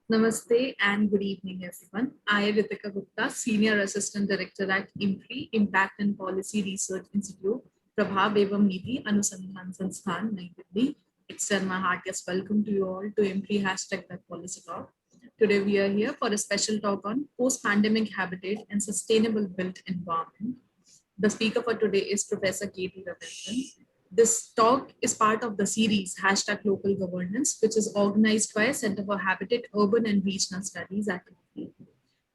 Namaste and good evening, everyone. I am Ritika Gupta, Senior Assistant Director at IMPRI, Impact and Policy Research Institute, Prabhav Evam Nidhi, Anusandhan Sansthan, Nai Delhi. Extend my heartiest welcome to you all to IMPRI hashtag That Policy Talk. Today we are here for a special talk on post-pandemic habitat and sustainable built environment. The speaker for today is Professor K T Ravindran. This talk is part of the series hashtag Local Governance, which is organized by Center for Habitat, Urban and Regional Studies at IMPRI.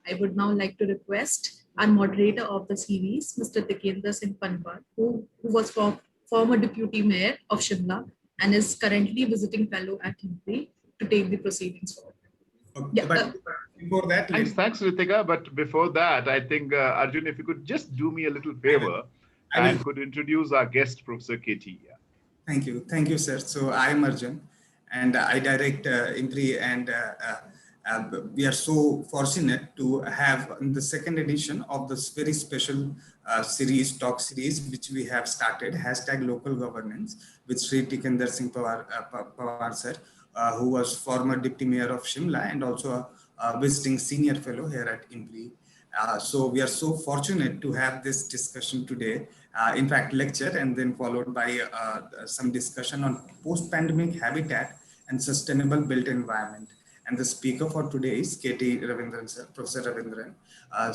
I would now like to request our moderator of the series, Mr. Tikender Singh Panwar, who was former Deputy Mayor of Shimla and is currently visiting fellow at IMPRI, to take the proceedings forward. Okay, but before that, thanks, Ritika. But before that, I think, Arjun, if you could just do me a little favor and could introduce our guest, Professor K T. Thank you, sir. So I am Arjun, and I direct IMPRI, and we are so fortunate to have the second edition of this very special talk series, which we have started, hashtag Local Governance, with Sri Tikender Singh Panwar sir, who was former Deputy Mayor of Shimla and also a visiting senior fellow here at IMPRI. So we are so fortunate to have this discussion today, in fact, lecture, and then followed by some discussion on post-pandemic habitat and sustainable built environment. And the speaker for today is K T Ravindran, sir, Professor Ravindran.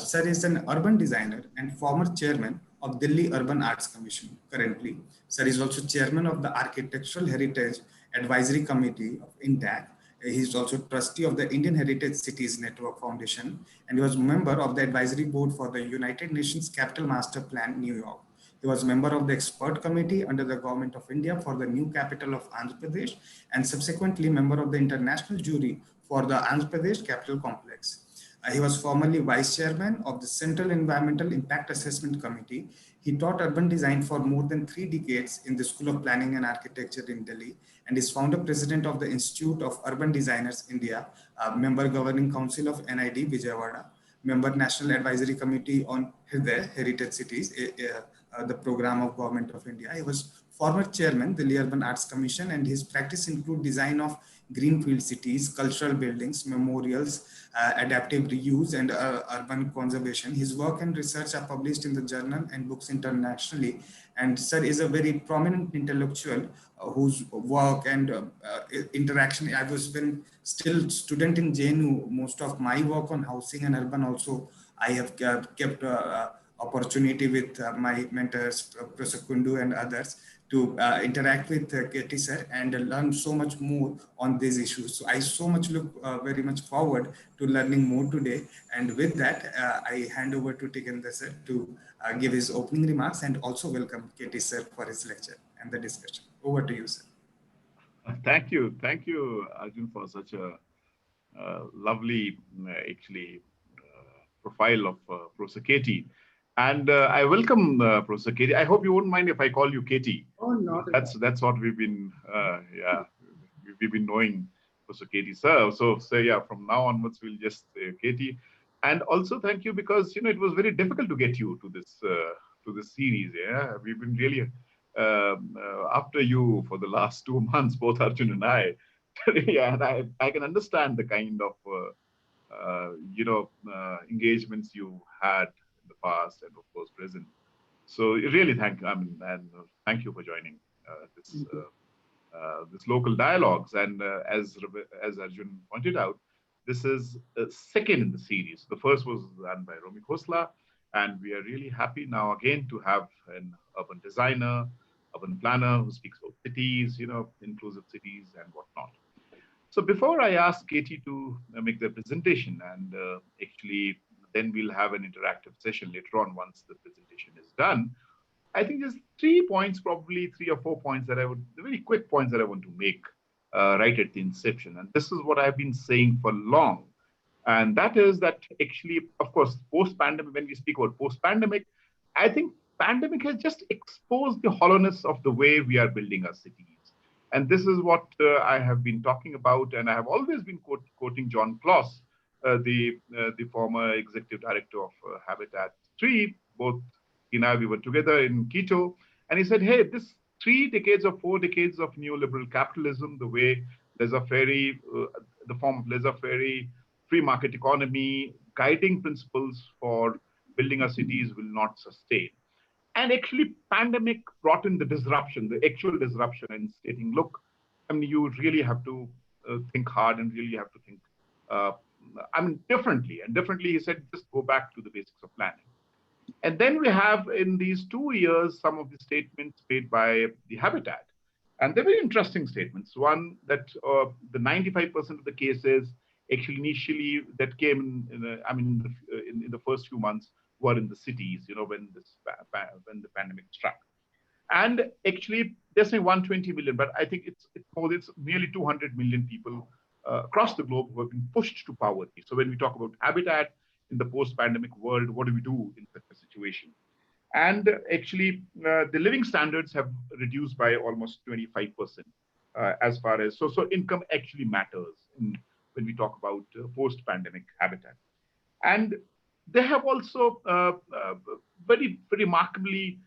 Sir is an urban designer and former chairman of Delhi Urban Arts Commission currently. Sir is also chairman of the Architectural Heritage Advisory Committee of INTAC. He is also trustee of the Indian Heritage Cities Network Foundation, and he was member of the advisory board for the United Nations Capital Master Plan, New York. He was member of the expert committee under the Government of India for the new capital of Andhra Pradesh, and subsequently member of the international jury for the Andhra Pradesh Capital Complex. He was formerly vice chairman of the Central Environmental Impact Assessment Committee. He taught urban design for more than 3 decades in the School of Planning and Architecture in Delhi, and is founder president of the Institute of Urban Designers India, member governing council of NID Vijayawada, member National Advisory Committee on Heritage Cities, the program of Government of India. He was former chairman, Delhi Urban Arts Commission, and his practice include design of greenfield cities, cultural buildings, memorials, adaptive reuse, and urban conservation. His work and research are published in the journal and books internationally. And sir is a very prominent intellectual whose work and interaction, I was when still student in JNU, most of my work on housing and urban also, I have kept opportunity with my mentors, Professor Kundu and others, to interact with KT sir and learn so much more on these issues. So I so much look very much forward to learning more today. And with that, I hand over to Tikender sir to give his opening remarks, and also welcome KT sir for his lecture and the discussion. Over to you, sir. Thank you, Arjun, for such a lovely, profile of Professor K T. And I welcome Professor K T. I hope you wouldn't mind if I call you KT. Oh, no. That's what we've been knowing Professor K T sir. So yeah, from now onwards we'll just say KT. And also thank you, because it was very difficult to get you to this series. Yeah, we've been really after you for the last 2 months, both Arjun and I. Yeah, and I can understand the kind of engagements you had in the past and of course present. So really thank you for joining this local dialogues. And as Arjun pointed out, this is second in the series. The first was done by Romy Khosla, and we are really happy now again to have an urban designer, urban planner who speaks about cities, inclusive cities and whatnot. So before I ask Katie to make the presentation, and actually then we'll have an interactive session later on once the presentation is done, I think there's 3 points, probably 3 or 4 points very quick points that I want to make right at the inception. And this is what I've been saying for long. And that is that actually, of course, post-pandemic, when we speak about post-pandemic, I think pandemic has just exposed the hollowness of the way we are building our cities. And this is what I have been talking about, and I have always been quoting John Kloss, the former executive director of Habitat 3. Both he and I, we were together in Quito, and he said, hey, this 3 decades or 4 decades of neoliberal capitalism, the way the form of laissez-faire, free market economy, guiding principles for building our cities will not sustain. And actually, pandemic brought in the disruption, the actual disruption, and stating, look, I mean, you really have to think hard and really have to think, differently. And differently, he said, just go back to the basics of planning. And then we have in these 2 years some of the statements made by the Habitat. And they're very interesting statements. One, that the 95% of the cases actually initially that came in the first few months were in the cities, when the pandemic struck. And actually, they're saying 120 million, but I think it's nearly 200 million people across the globe who have been pushed to poverty. So when we talk about habitat in the post-pandemic world, what do we do in such a situation? And actually, the living standards have reduced by almost 25% as far as, so income actually matters when we talk about post-pandemic habitat. And they have also very remarkably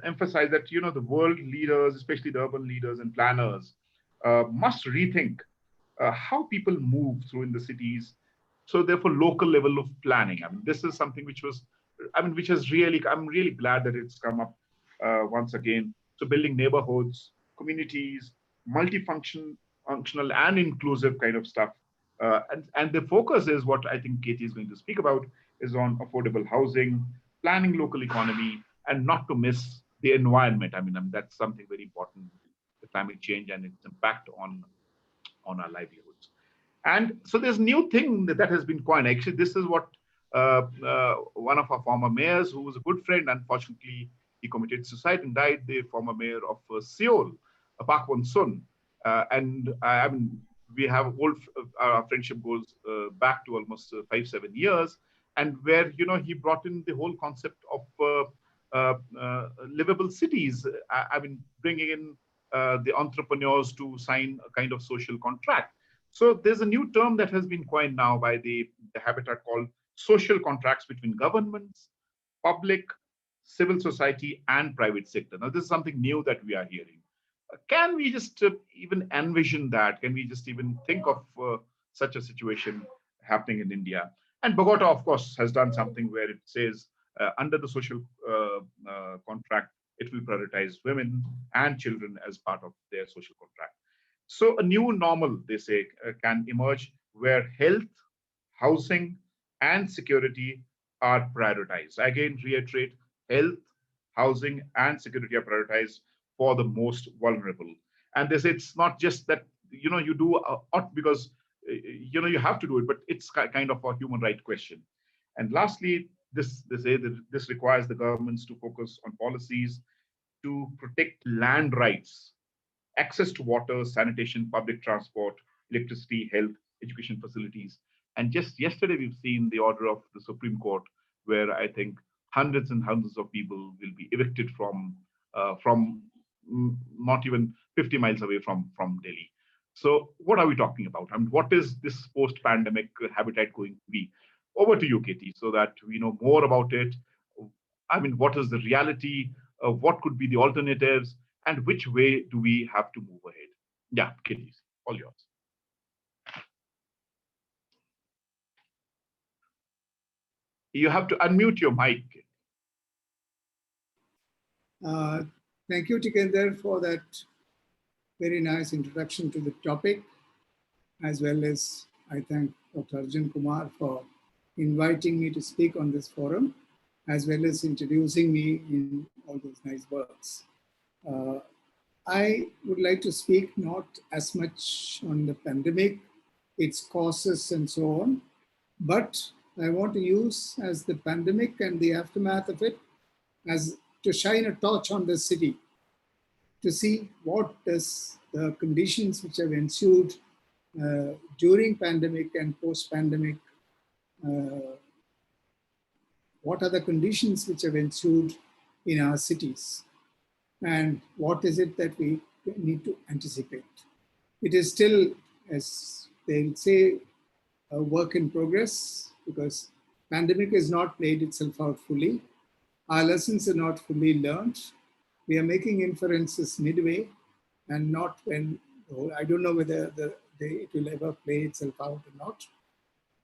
emphasized that, the world leaders, especially the urban leaders and planners, must rethink how people move through in the cities. So therefore, local level of planning. I mean, this is something which has really, I'm really glad that it's come up once again. So building neighborhoods, communities, multifunctional and inclusive kind of stuff. And the focus is what I think Katie is going to speak about is on affordable housing, planning local economy, and not to miss the environment. I mean, that's something very important, the climate change and its impact on our livelihoods. And so there's a new thing that has been coined. Actually, this is what one of our former mayors, who was a good friend, unfortunately, he committed suicide and died, the former mayor of Seoul, Park Won-sun. We have our friendship goes back to almost 5-7 years, and where he brought in the whole concept of livable cities. Bringing in the entrepreneurs to sign a kind of social contract. So there's a new term that has been coined now by the Habitat called social contracts between governments, public, civil society, and private sector. Now, this is something new that we are hearing. Can we just even envision that? Can we just even think of such a situation happening in India? And Bogota, of course, has done something where it says under the social contract, it will prioritize women and children as part of their social contract. So a new normal, they say, can emerge where health, housing, and security are prioritized. Again, reiterate, health, housing, and security are prioritized for the most vulnerable. And they say it's not just that, you do because, you have to do it, but it's kind of a human right question. And lastly, they say that this requires the governments to focus on policies to protect land rights, access to water, sanitation, public transport, electricity, health, education facilities. And just yesterday, we've seen the order of the Supreme Court, where I think hundreds and hundreds of people will be evicted from not even 50 miles away from Delhi. So what are we talking about? What is this post-pandemic habitat going to be? Over to you, Katie, so that we know more about it. What is the reality? What could be the alternatives? And which way do we have to move ahead? Yeah, Katie, all yours. You have to unmute your mic. Thank you, Tikender, for that very nice introduction to the topic, as well as I thank Dr. Arjun Kumar for inviting me to speak on this forum, as well as introducing me in all those nice words. I would like to speak not as much on the pandemic, its causes and so on, but I want to use as the pandemic and the aftermath of it as to shine a torch on the city, to see what is the conditions which have ensued during pandemic and post-pandemic. What are the conditions which have ensued in our cities? And what is it that we need to anticipate? It is still, as they'll say, a work in progress, because pandemic has not played itself out fully. Our lessons are not fully learned. We are making inferences midway and not when, I don't know whether it will ever play itself out or not.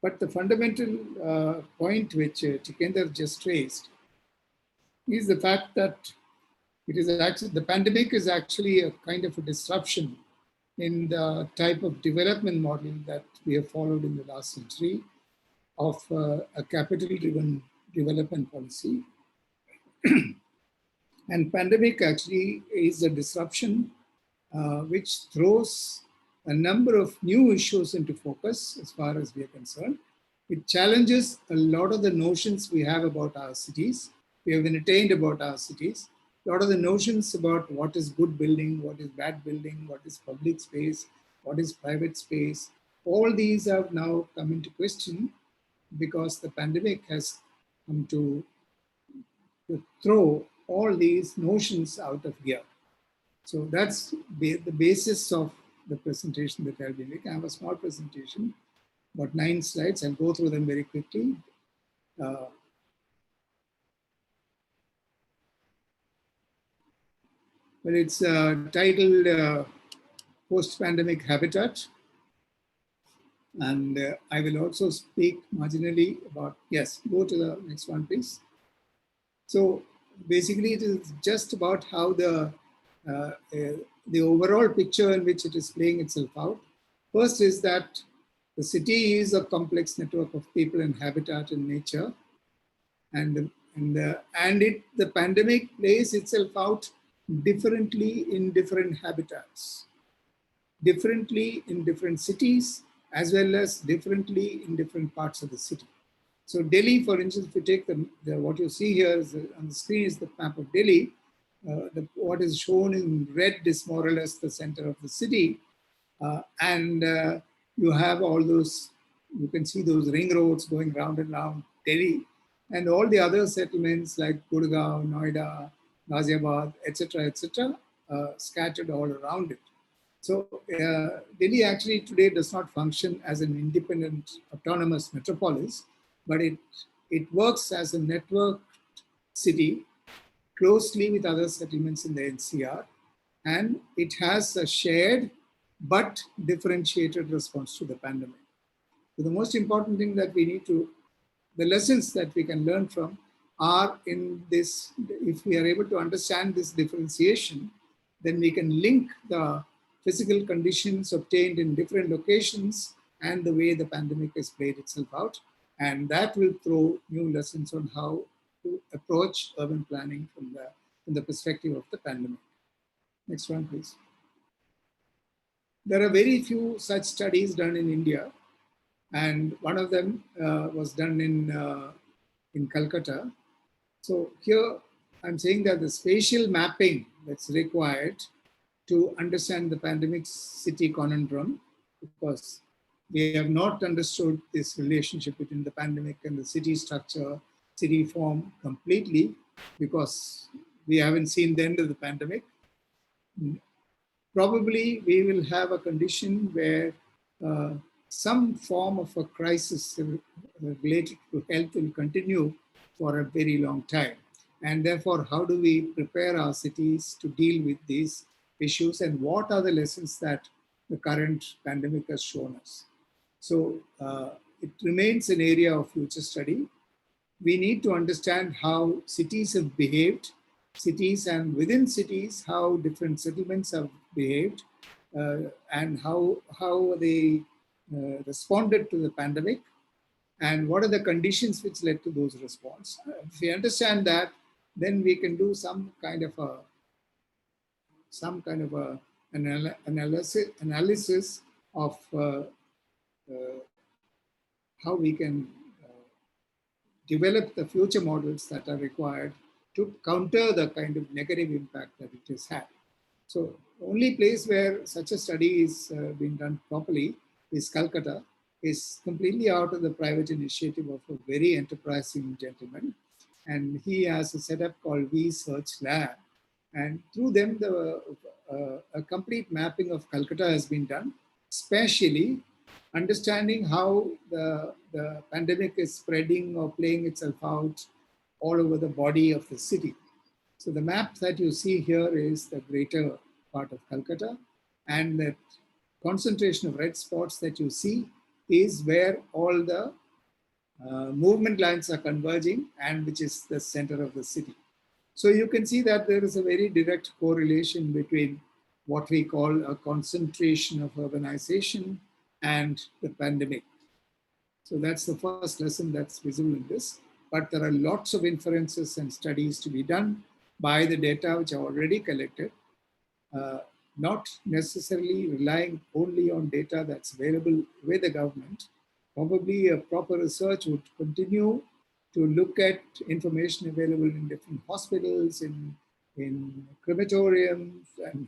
But the fundamental point which Tikender just raised is the fact that it is actually, the pandemic is actually a kind of a disruption in the type of development model that we have followed in the last century of a capital-driven development policy. And pandemic actually is a disruption which throws a number of new issues into focus as far as we are concerned. It challenges a lot of the notions we have about our cities. We have been attained about our cities. A lot of the notions about what is good building, what is bad building, what is public space, what is private space. All these have now come into question because the pandemic has come to throw all these notions out of gear. So that's the basis of the presentation that I'll be making. I have a small presentation, about 9 slides. I'll go through them very quickly. But it's titled Post-Pandemic Habitat. And I will also speak marginally about, yes, go to the next one, please. So basically, it is just about how the overall picture in which it is playing itself out. First is that the city is a complex network of people and habitat and nature. And the pandemic plays itself out differently in different habitats, differently in different cities, as well as differently in different parts of the city. So Delhi, for instance, if you take what you see here is on the screen is the map of Delhi. What is shown in red is more or less the center of the city. You have all those, you can see those ring roads going round and round Delhi, and all the other settlements like Gurgaon, Noida, Ghaziabad, etc., scattered all around it. So Delhi actually today does not function as an independent autonomous metropolis, but it works as a networked city closely with other settlements in the NCR, and it has a shared but differentiated response to the pandemic. So the most important thing that we need to, the lessons that we can learn from are in this. If we are able to understand this differentiation, then we can link the physical conditions obtained in different locations and the way the pandemic has played itself out. And that will throw new lessons on how to approach urban planning from the perspective of the pandemic. Next one, please. There are very few such studies done in India. And one of them was done in Calcutta. So here I'm saying that the spatial mapping that's required to understand the pandemic city conundrum, because we have not understood this relationship between the pandemic and the city structure, city form completely, because we haven't seen the end of the pandemic. Probably we will have a condition where some form of a crisis related to health will continue for a very long time. And therefore, how do we prepare our cities to deal with these issues, and what are the lessons that the current pandemic has shown us? So it remains an area of future study. We need to understand how cities have behaved, cities and within cities, how different settlements have behaved, and how they responded to the pandemic, and what are the conditions which led to those responses. If we understand that, then we can do some kind of analysis of how we can develop the future models that are required to counter the kind of negative impact that it has had. So the only place where such a study is being done properly is Calcutta. Is completely out of the private initiative of a very enterprising gentleman. And he has a setup called V-Search Lab. And through them, a complete mapping of Calcutta has been done, especially understanding how the pandemic is spreading or playing itself out all over the body of the city. So the map that you see here is the greater part of Calcutta, and that concentration of red spots that you see is where all the movement lines are converging and which is the center of the city. So you can see that there is a very direct correlation between what we call a concentration of urbanization and the pandemic. So that's the first lesson that's visible in this. But there are lots of inferences and studies to be done by the data which are already collected, not necessarily relying only on data that's available with the government. Probably a proper research would continue to look at information available in different hospitals, in crematoriums, and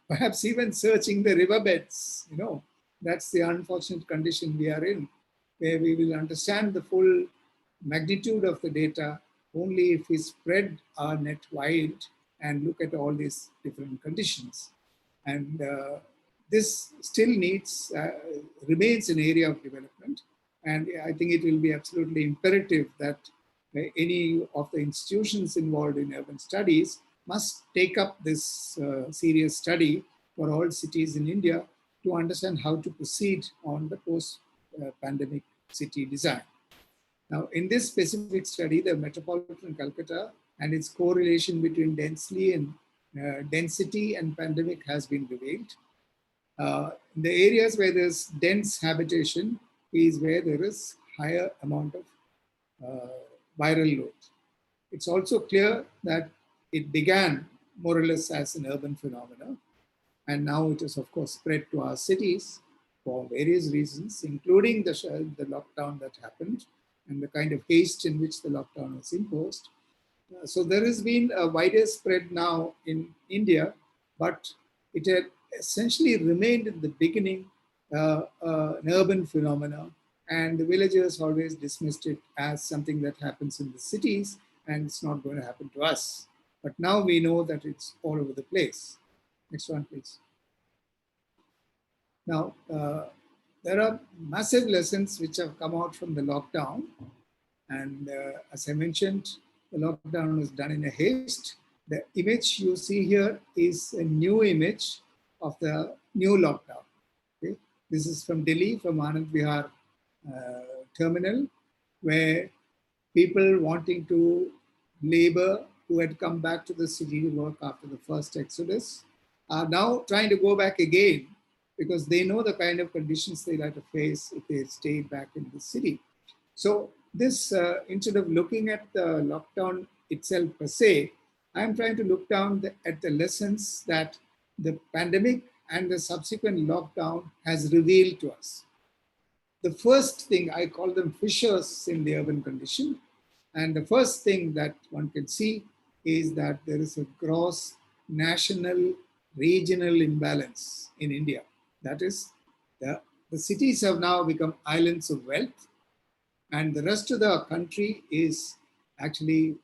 perhaps even searching the riverbeds. You know, that's the unfortunate condition we are in, where we will understand the full magnitude of the data only if we spread our net wide and look at all these different conditions. And this still remains an area of development. And I think it will be absolutely imperative that any of the institutions involved in urban studies must take up this serious study for all cities in India to understand how to proceed on the post-pandemic city design. Now, in this specific study, the metropolitan Calcutta and its correlation between density and pandemic has been revealed. The areas where there's dense habitation is where there is higher amount of viral load. It's also clear that it began more or less as an urban phenomenon, and now it is of course spread to our cities for various reasons, including the lockdown that happened and the kind of haste in which the lockdown was imposed. So there has been a wider spread now in India, but it had essentially remained in the beginning an urban phenomenon, and the villagers always dismissed it as something that happens in the cities and it's not going to happen to us. But now we know that it's all over the place. Next one, please. Now, there are massive lessons which have come out from the lockdown. And as I mentioned, the lockdown was done in a haste. The image you see here is a new image of the new lockdown. Okay? This is from Delhi, from Anand Vihar terminal, where people wanting to labor who had come back to the city to work after the first exodus are now trying to go back again because they know the kind of conditions they'll have to face if they stay back in the city. So this, instead of looking at the lockdown itself per se, I'm trying to look down at the lessons that the pandemic and the subsequent lockdown has revealed to us. The first thing, I call them fissures in the urban condition. And the first thing that one can see is that there is a gross national regional imbalance in India. That is, the cities have now become islands of wealth, and the rest of the country is actually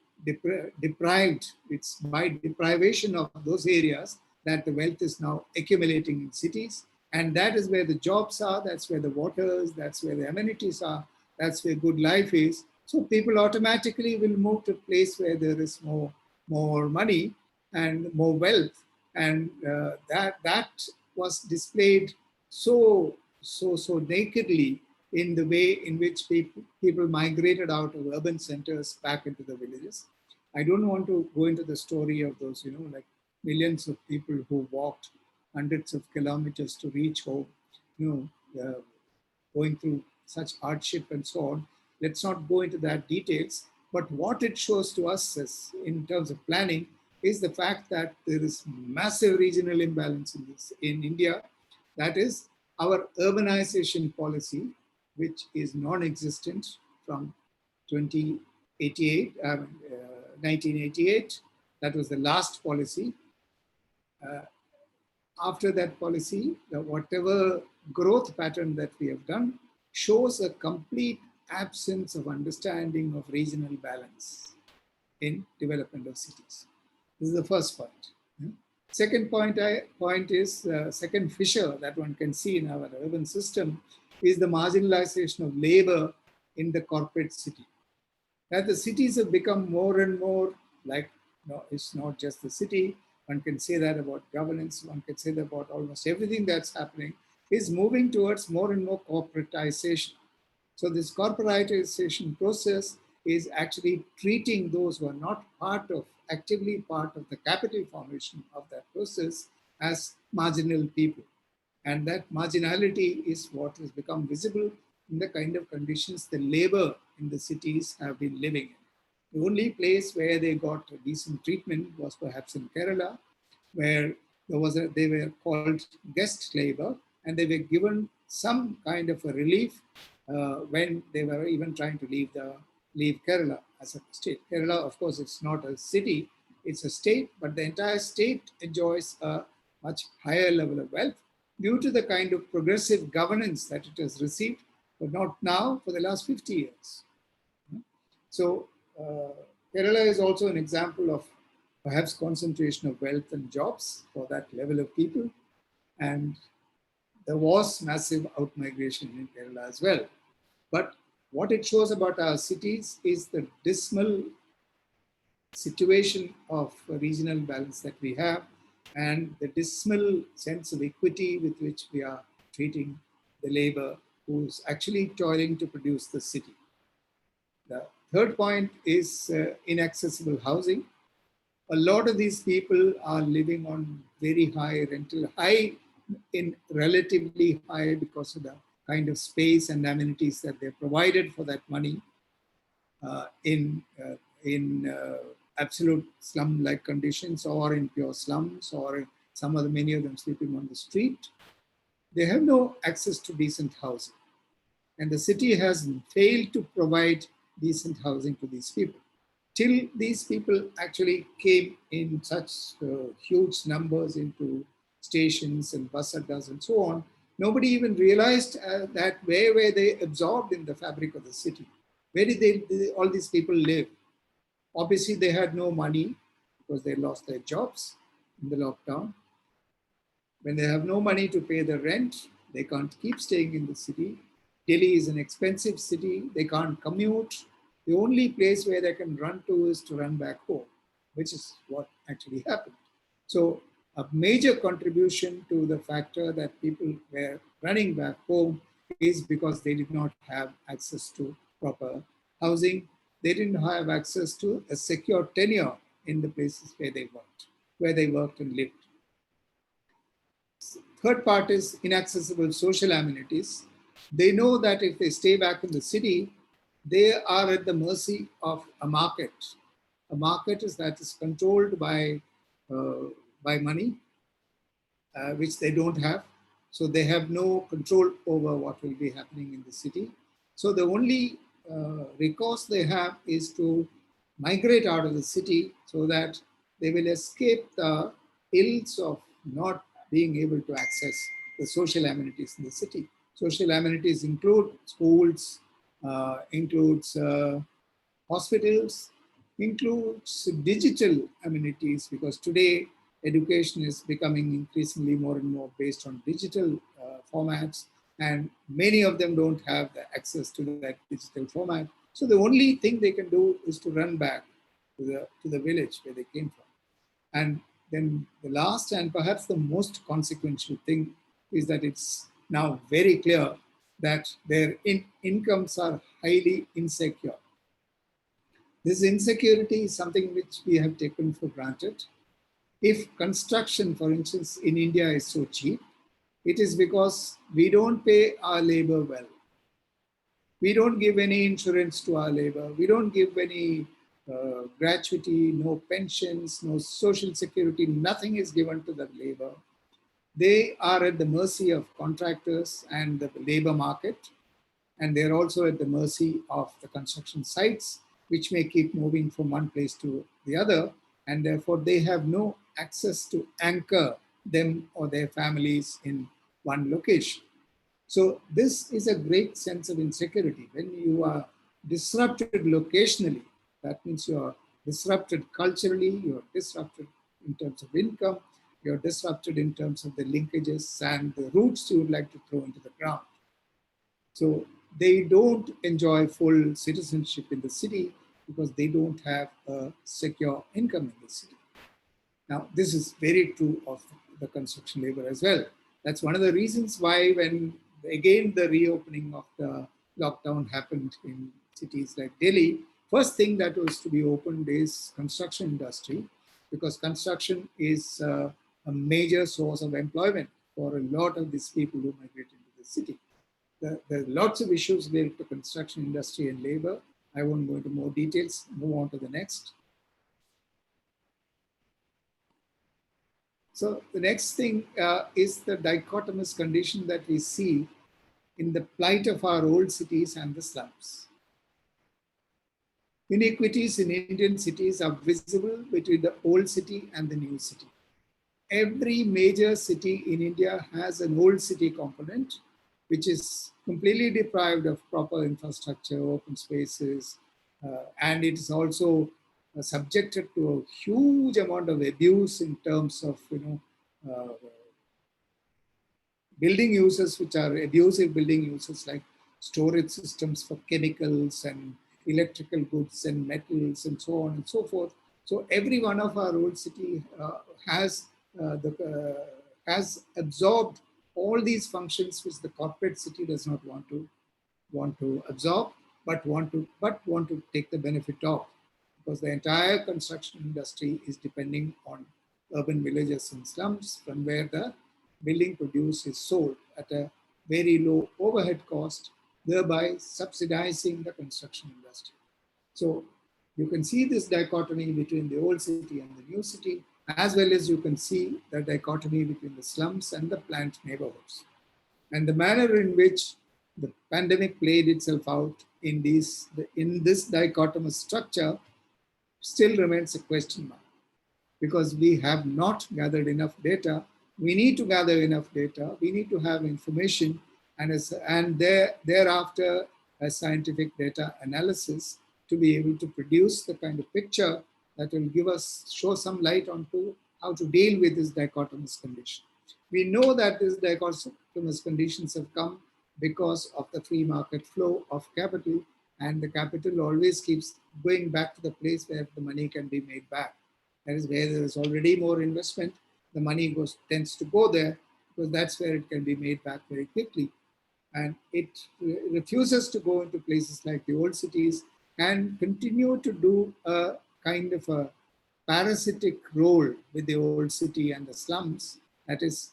deprived. It's by deprivation of those areas that the wealth is now accumulating in cities. And that is where the jobs are, that's where the water is, that's where the amenities are, that's where good life is. So people automatically will move to a place where there is more money and more wealth. And that was displayed so nakedly in the way in which people migrated out of urban centers back into the villages. I don't want to go into the story of those, like millions of people who walked hundreds of kilometers to reach home, going through such hardship and so on. Let's not go into that details. But what it shows to us is, in terms of planning, is the fact that there is massive regional imbalance in India. That is, our urbanization policy, which is non-existent from 1988. That was the last policy. After that policy, whatever growth pattern that we have done shows a complete absence of understanding of regional balance in development of cities. This is the first point. Second point is second fissure that one can see in our urban system is the marginalization of labor in the corporate city. That the cities have become more and more like, it's not just the city. One can say that about governance. One can say that about almost everything that's happening. is moving towards more and more corporatization. So this corporatization process is actually treating those who are not actively part of the capital formation of that process as marginal people. And that marginality is what has become visible in the kind of conditions the labor in the cities have been living in. The only place where they got a decent treatment was perhaps in Kerala, where they were called guest labor, and they were given some kind of a relief when they were even trying to leave Kerala as a state. Kerala, of course, it's not a city, it's a state, but the entire state enjoys a much higher level of wealth due to the kind of progressive governance that it has received, but not now, for the last 50 years. So Kerala is also an example of perhaps concentration of wealth and jobs for that level of people. And there was massive outmigration in Kerala as well. But what it shows about our cities is the dismal situation of regional balance that we have, and the dismal sense of equity with which we are treating the labor who's actually toiling to produce the city. The third point is inaccessible housing. A lot of these people are living on very high rental, relatively high because of the kind of space and amenities that they're provided for that money in absolute slum-like conditions, or in pure slums, or many of them sleeping on the street. They have no access to decent housing. And the city has failed to provide decent housing to these people. Till these people actually came in such huge numbers into stations and bus addas and so on, nobody even realized that where were they absorbed in the fabric of the city? Where did all these people live? Obviously, they had no money because they lost their jobs in the lockdown. When they have no money to pay the rent, they can't keep staying in the city. Delhi is an expensive city. They can't commute. The only place where they can run to is to run back home, which is what actually happened. So a major contribution to the factor that people were running back home is because they did not have access to proper housing. They didn't have access to a secure tenure in the places where they worked and lived. Third part is inaccessible social amenities. They know that if they stay back in the city, they are at the mercy of a market. A market that is controlled by money, which they don't have. So they have no control over what will be happening in the city. So the only recourse they have is to migrate out of the city so that they will escape the ills of not being able to access the social amenities in the city. Social amenities include schools, includes hospitals, includes digital amenities, because today education is becoming increasingly more and more based on digital formats, and many of them don't have the access to that digital format. So the only thing they can do is to run back to the village where they came from. And then the last and perhaps the most consequential thing is that it's now very clear that their incomes are highly insecure. This insecurity is something which we have taken for granted. If construction, for instance, in India is so cheap, it is because we don't pay our labor well. We don't give any insurance to our labor. We don't give any gratuity, no pensions, no social security, nothing is given to the labor. They are at the mercy of contractors and the labor market, and they're also at the mercy of the construction sites, which may keep moving from one place to the other, and therefore they have no access to anchor them or their families in one location. So this is a great sense of insecurity. When you are disrupted locationally, that means you are disrupted culturally, you are disrupted in terms of income, you are disrupted in terms of the linkages and the roots you would like to throw into the ground. So they don't enjoy full citizenship in the city because they don't have a secure income in the city. Now, this is very true of the construction labor as well. That's one of the reasons why when again the reopening of the lockdown happened in cities like Delhi, first thing that was to be opened is construction industry, because construction is a major source of employment for a lot of these people who migrate into the city. There are lots of issues related to construction industry and labor. I won't go into more details. Move on to the next. So the next thing is the dichotomous condition that we see in the plight of our old cities and the slums. Inequities in Indian cities are visible between the old city and the new city. Every major city in India has an old city component, which is completely deprived of proper infrastructure, open spaces, and it is also subjected to a huge amount of abuse in terms of, building uses, which are abusive building uses like storage systems for chemicals and electrical goods and metals and so on and so forth. So every one of our old city has absorbed all these functions which the corporate city does not want to absorb, but want to take the benefit of, because the entire construction industry is depending on urban villages and slums, from where the building produce is sold at a very low overhead cost, thereby subsidizing the construction industry. So you can see this dichotomy between the old city and the new city, as well as you can see the dichotomy between the slums and the planned neighborhoods. And the manner in which the pandemic played itself out in this dichotomous structure still remains a question mark, because we have not gathered enough data. We need to gather enough data. We need to have information and thereafter a scientific data analysis to be able to produce the kind of picture that will show some light onto how to deal with this dichotomous condition. We know that these dichotomous conditions have come because of the free market flow of capital, and the capital always keeps going back to the place where the money can be made back. That is where there is already more investment, the money tends to go there, because that's where it can be made back very quickly. And it refuses to go into places like the old cities and continue to do a kind of a parasitic role with the old city and the slums. That is,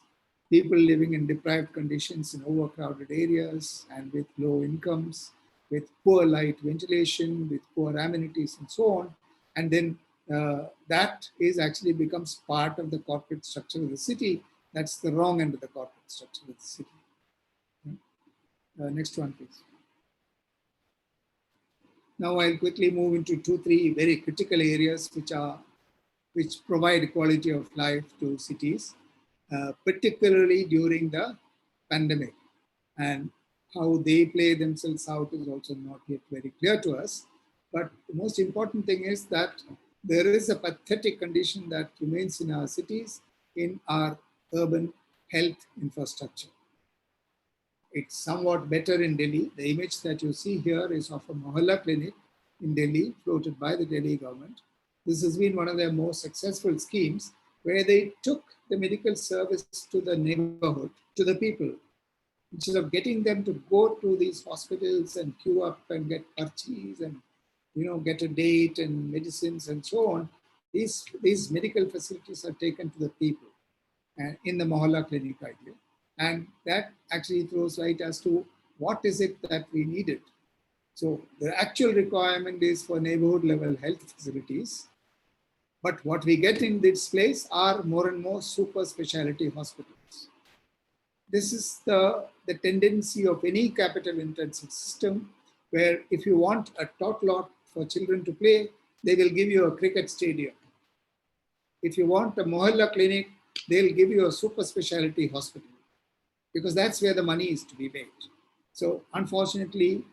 people living in deprived conditions in overcrowded areas and with low incomes, with poor light ventilation, with poor amenities and so on. And then that actually becomes part of the corporate structure of the city. That's the wrong end of the corporate structure of the city. Next one, please. Now I'll quickly move into 2-3 very critical areas which provide quality of life to cities, particularly during the pandemic. And how they play themselves out is also not yet very clear to us. But the most important thing is that there is a pathetic condition that remains in our cities, in our urban health infrastructure. It's somewhat better in Delhi. The image that you see here is of a Mohalla clinic in Delhi, floated by the Delhi government. This has been one of their most successful schemes, where they took the medical service to the neighborhood, to the people. Instead of getting them to go to these hospitals and queue up and get parchees and get a date and medicines and so on, these medical facilities are taken to the people in the Mohalla clinic idea. And that actually throws light as to what is it that we needed. So the actual requirement is for neighborhood level health facilities. But what we get in this place are more and more super specialty hospitals. This is the tendency of any capital intensive system, where if you want a tot lot for children to play, they will give you a cricket stadium. If you want a Mohalla clinic, they'll give you a super specialty hospital, because that's where the money is to be made. So unfortunately,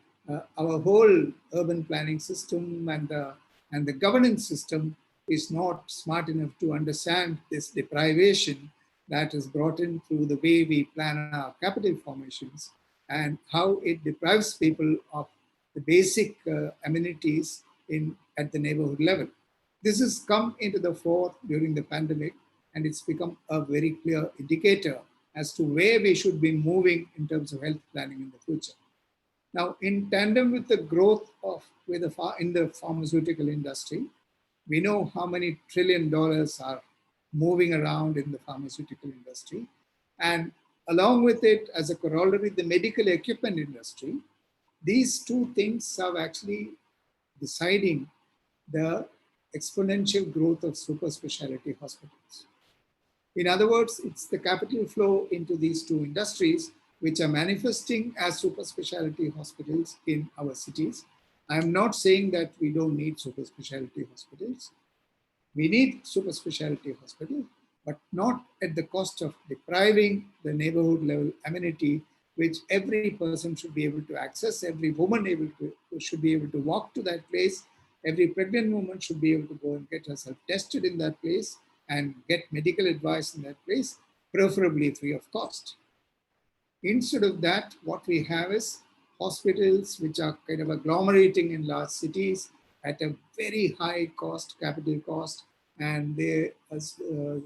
our whole urban planning system and the governance system is not smart enough to understand this deprivation that is brought in through the way we plan our capital formations, and how it deprives people of the basic amenities at the neighborhood level. This has come into the fore during the pandemic, and it's become a very clear indicator as to where we should be moving in terms of health planning in the future. Now, in tandem with the growth in the pharmaceutical industry, we know how many $1 trillion are moving around in the pharmaceutical industry. And along with it, as a corollary, the medical equipment industry, these two things are actually deciding the exponential growth of super specialty hospitals. In other words, it's the capital flow into these two industries which are manifesting as super specialty hospitals in our cities. I'm not saying that we don't need super specialty hospitals. We need super specialty hospitals, but not at the cost of depriving the neighborhood level amenity, which every person should be able to access, every woman should be able to walk to that place, every pregnant woman should be able to go and get herself tested in that place and get medical advice in that place, preferably free of cost. Instead of that, what we have is hospitals which are kind of agglomerating in large cities at a very high cost, capital cost, and the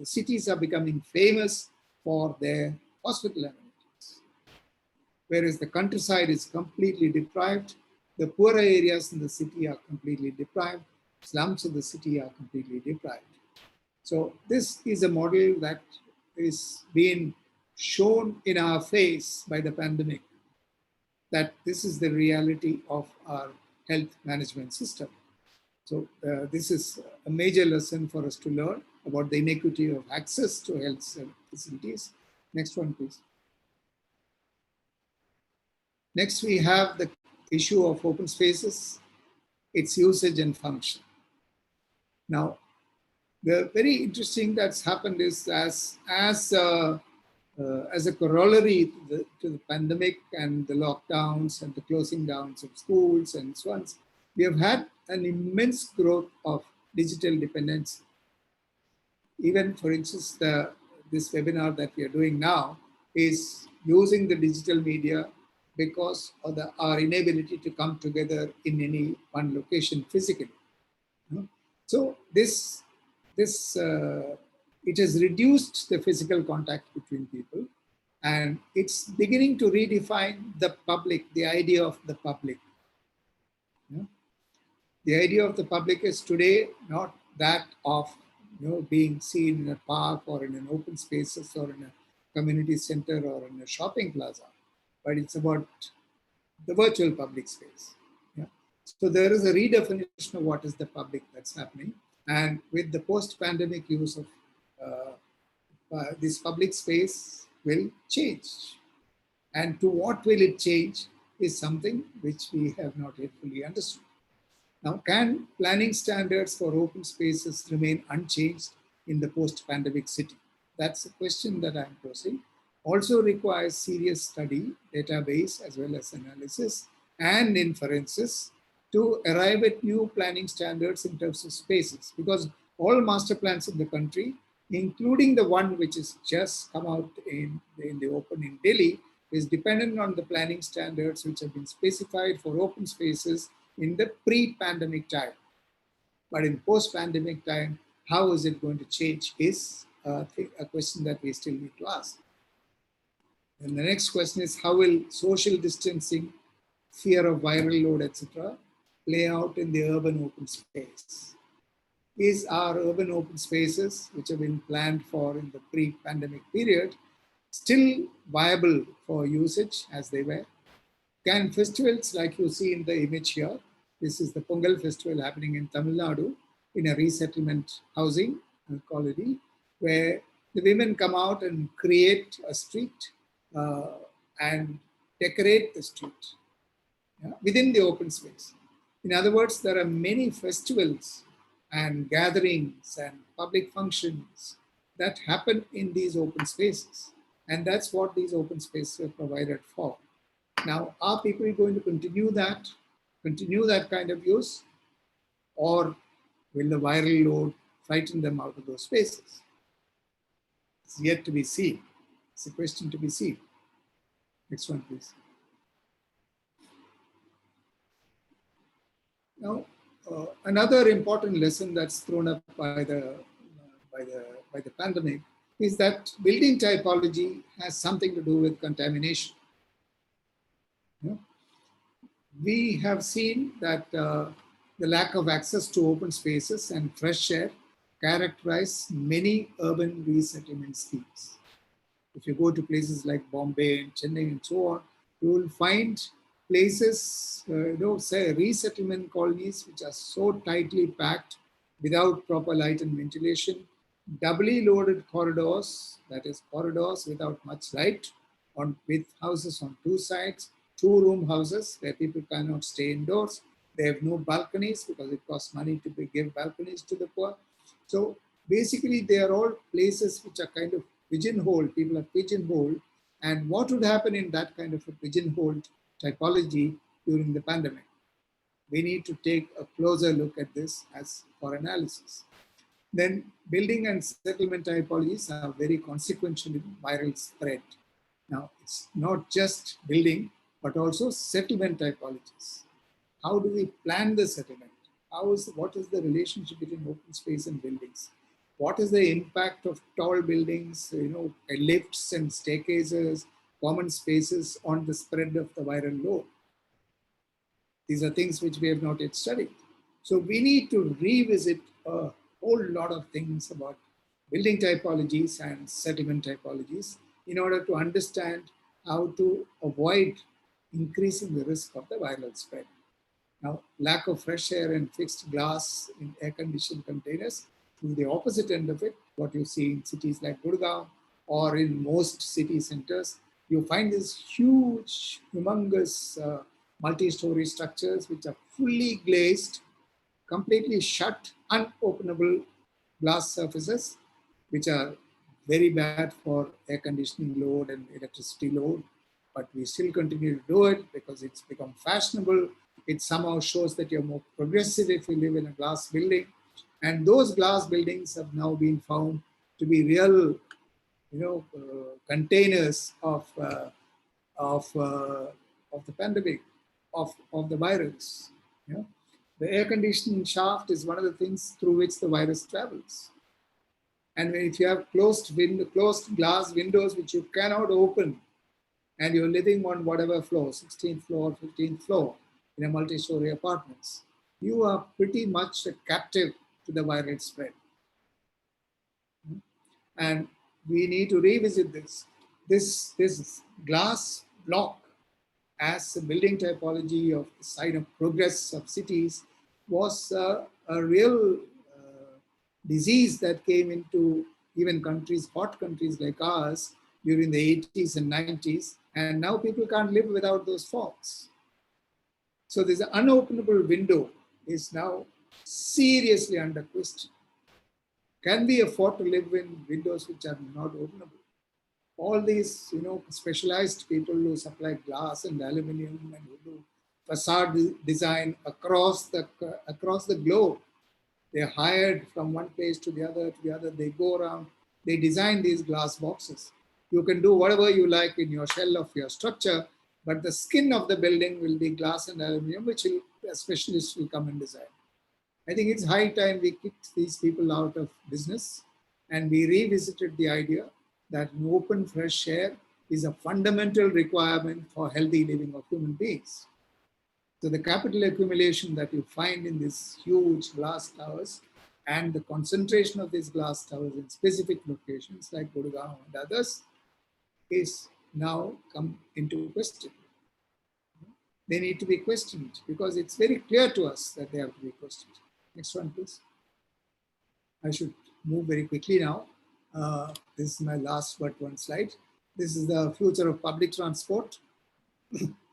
cities are becoming famous for their hospital amenities. Whereas the countryside is completely deprived, the poorer areas in the city are completely deprived, slums of the city are completely deprived. So this is a model that is being shown in our face by the pandemic, that this is the reality of our health management system. So this is a major lesson for us to learn about the inequity of access to health facilities. Next one, please. Next, we have the issue of open spaces, its usage and function. Now, the very interesting that's happened is as a corollary to the pandemic and the lockdowns and the closing downs of schools and so on, we have had an immense growth of digital dependence. Even, for instance, this webinar that we are doing now is using the digital media because of our inability to come together in any one location physically. So it has reduced the physical contact between people, and it's beginning to redefine the public, the idea of the public. The idea of the public is today not that of being seen in a park or in an open spaces or in a community center or in a shopping plaza, but it's about the virtual public space. So there is a redefinition of what is the public that's happening. And with the post-pandemic use of this public space will change. And to what will it change is something which we have not yet fully understood. Now, can planning standards for open spaces remain unchanged in the post-pandemic city? That's a question that I'm posing. Also requires serious study, database, as well as analysis and inferences to arrive at new planning standards in terms of spaces, because all master plans in the country, including the one which has just come out in the open in Delhi, is dependent on the planning standards which have been specified for open spaces in the pre-pandemic time. But in post-pandemic time, how is it going to change is a question that we still need to ask. And the next question is, how will social distancing, fear of viral load, etc., play out in the urban open space? Is our urban open spaces, which have been planned for in the pre-pandemic period, still viable for usage as they were? Can festivals like you see in the image here, this is the Pongal festival happening in Tamil Nadu in a resettlement housing colony, where the women come out and create a street and decorate the street within the open space. In other words, there are many festivals and gatherings and public functions that happen in these open spaces. And that's what these open spaces are provided for. Now, are people going to continue that kind of use? Or will the viral load frighten them out of those spaces? It's yet to be seen. It's a question to be seen. Next one, please. Now, another important lesson that's thrown up by the pandemic is that building typology has something to do with contamination. You know, we have seen that the lack of access to open spaces and fresh air characterize many urban resettlement schemes. If you go to places like Bombay and Chennai and so on, you will find places, say resettlement colonies, which are so tightly packed without proper light and ventilation, doubly loaded corridors, that is corridors without much light, with houses on two sides, two-room houses where people cannot stay indoors. They have no balconies because it costs money to give balconies to the poor. So basically, they are all places which are kind of pigeonholed. People are pigeonholed. And what would happen in that kind of a pigeonholed typology during the pandemic? We need to take a closer look at this as for analysis. Then building and settlement typologies are very consequential in viral spread. Now, it's not just building, but also settlement typologies. How do we plan the settlement? What is the relationship between open space and buildings? What is the impact of tall buildings, lifts and staircases, common spaces on the spread of the viral load? These are things which we have not yet studied. So we need to revisit a whole lot of things about building typologies and settlement typologies in order to understand how to avoid increasing the risk of the viral spread. Now, lack of fresh air and fixed glass in air-conditioned containers, to the opposite end of it, what you see in cities like Gurgaon or in most city centers, you find these huge, humongous multi-story structures which are fully glazed, completely shut, unopenable glass surfaces, which are very bad for air conditioning load and electricity load. But we still continue to do it because it's become fashionable. It somehow shows that you're more progressive if you live in a glass building. And those glass buildings have now been found to be real, containers of the pandemic, of the virus. The air conditioning shaft is one of the things through which the virus travels. And if you have closed glass windows which you cannot open, and you're living on whatever floor, 16th floor, 15th floor, in a multi-story apartments, you are pretty much a captive to the viral spread. And we need to revisit this. This glass block as a building typology of the sign of progress of cities was a real disease that came into even countries, hot countries like ours, during the 80s and 90s. And now people can't live without those fogs. So this unopenable window is now seriously under question. Can we afford to live in windows which are not openable? All these, specialized people who supply glass and aluminum and who do facade design across the globe, they're hired from one place to the other. They go around, they design these glass boxes. You can do whatever you like in your shell of your structure, but the skin of the building will be glass and aluminum, which a specialist will come and design. I think it's high time we kicked these people out of business and we revisited the idea that an open, fresh air is a fundamental requirement for healthy living of human beings. So the capital accumulation that you find in these huge glass towers and the concentration of these glass towers in specific locations like Gurgaon and others is now come into question. They need to be questioned because it's very clear to us that they have to be questioned. Next one, please. I should move very quickly now. This is my last but one slide. This is the future of public transport.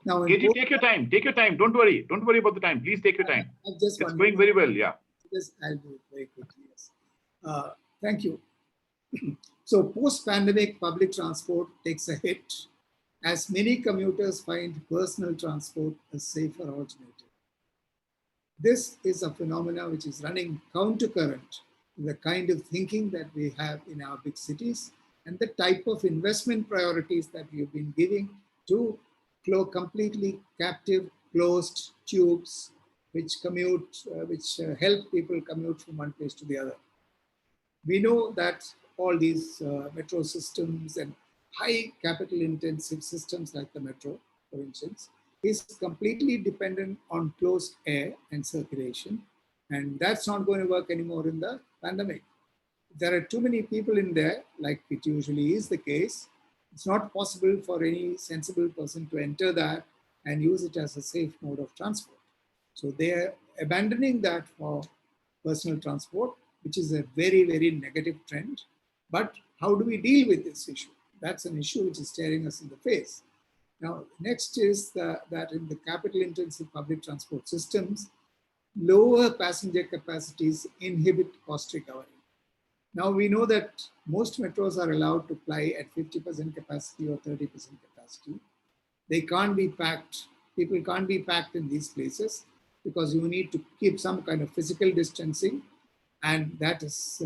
Now, KT, take your time. Take your time. Don't worry. Don't worry about the time. Please take your time. It's going very well. Yeah. Yes, I'll do it very quickly. Yes. Thank you. So post-pandemic public transport takes a hit as many commuters find personal transport a safer alternative. This is a phenomenon which is running countercurrent to the kind of thinking that we have in our big cities and the type of investment priorities that we've been giving to completely captive closed tubes which help people commute from one place to the other. We know that all these metro systems and high capital intensive systems like the metro, for instance, is completely dependent on closed air and circulation. And that's not going to work anymore in the pandemic. There are too many people in there, like it usually is the case. It's not possible for any sensible person to enter that and use it as a safe mode of transport. So they are abandoning that for personal transport, which is a very, very negative trend. But how do we deal with this issue? That's an issue which is staring us in the face. Now, next is that in the capital intensive public transport systems, lower passenger capacities inhibit cost recovery. Now we know that most metros are allowed to ply at 50% capacity or 30% capacity. They can't be packed. People can't be packed in these places because you need to keep some kind of physical distancing, and that is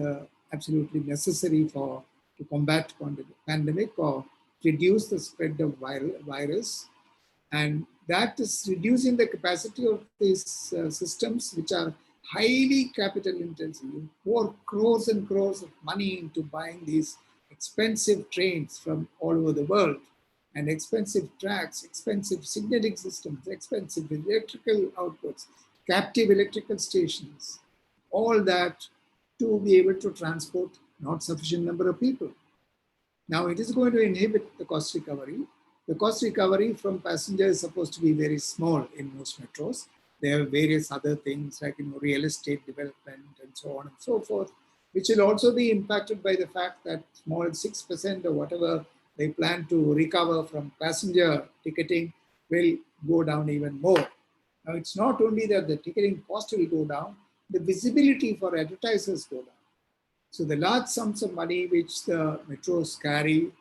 absolutely necessary to combat the pandemic or reduce the spread of virus. And that is reducing the capacity of these systems, which are highly capital intensive. You pour crores and crores of money into buying these expensive trains from all over the world, and expensive tracks, expensive signaling systems, expensive electrical outputs, captive electrical stations, all that to be able to transport not sufficient number of people. Now it is going to inhibit the cost recovery. The cost recovery from passengers is supposed to be very small in most metros. There are various other things like real estate development and so on and so forth, which will also be impacted by the fact that small 6% or whatever they plan to recover from passenger ticketing will go down even more. Now it's not only that the ticketing cost will go down, the visibility for advertisers go down. So the large sums of money which the metros carry,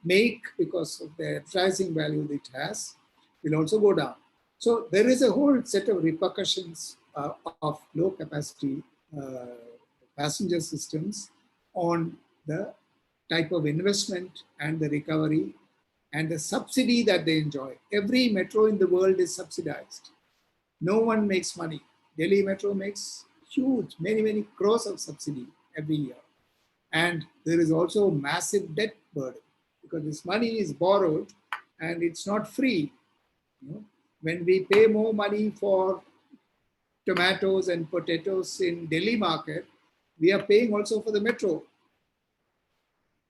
make because of the advertising value that it has, will also go down. So there is a whole set of repercussions of low capacity passenger systems on the type of investment and the recovery and the subsidy that they enjoy. Every metro in the world is subsidized. No one makes money. Delhi Metro makes huge, many, many crores of subsidy every year. And there is also massive debt burden because this money is borrowed and it's not free. When we pay more money for tomatoes and potatoes in Delhi market, we are paying also for the metro.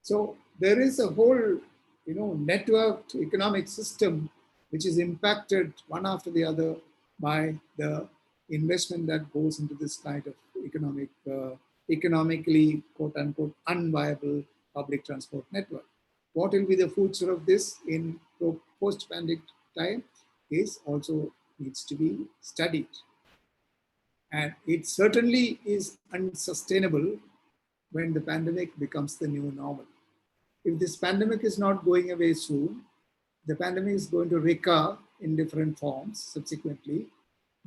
So there is a whole, networked economic system which is impacted one after the other by the investment that goes into this kind of economically, quote unquote, unviable public transport network. What will be the future of this in post-pandemic time is also needs to be studied. And it certainly is unsustainable when the pandemic becomes the new normal. If this pandemic is not going away soon, the pandemic is going to recur in different forms subsequently.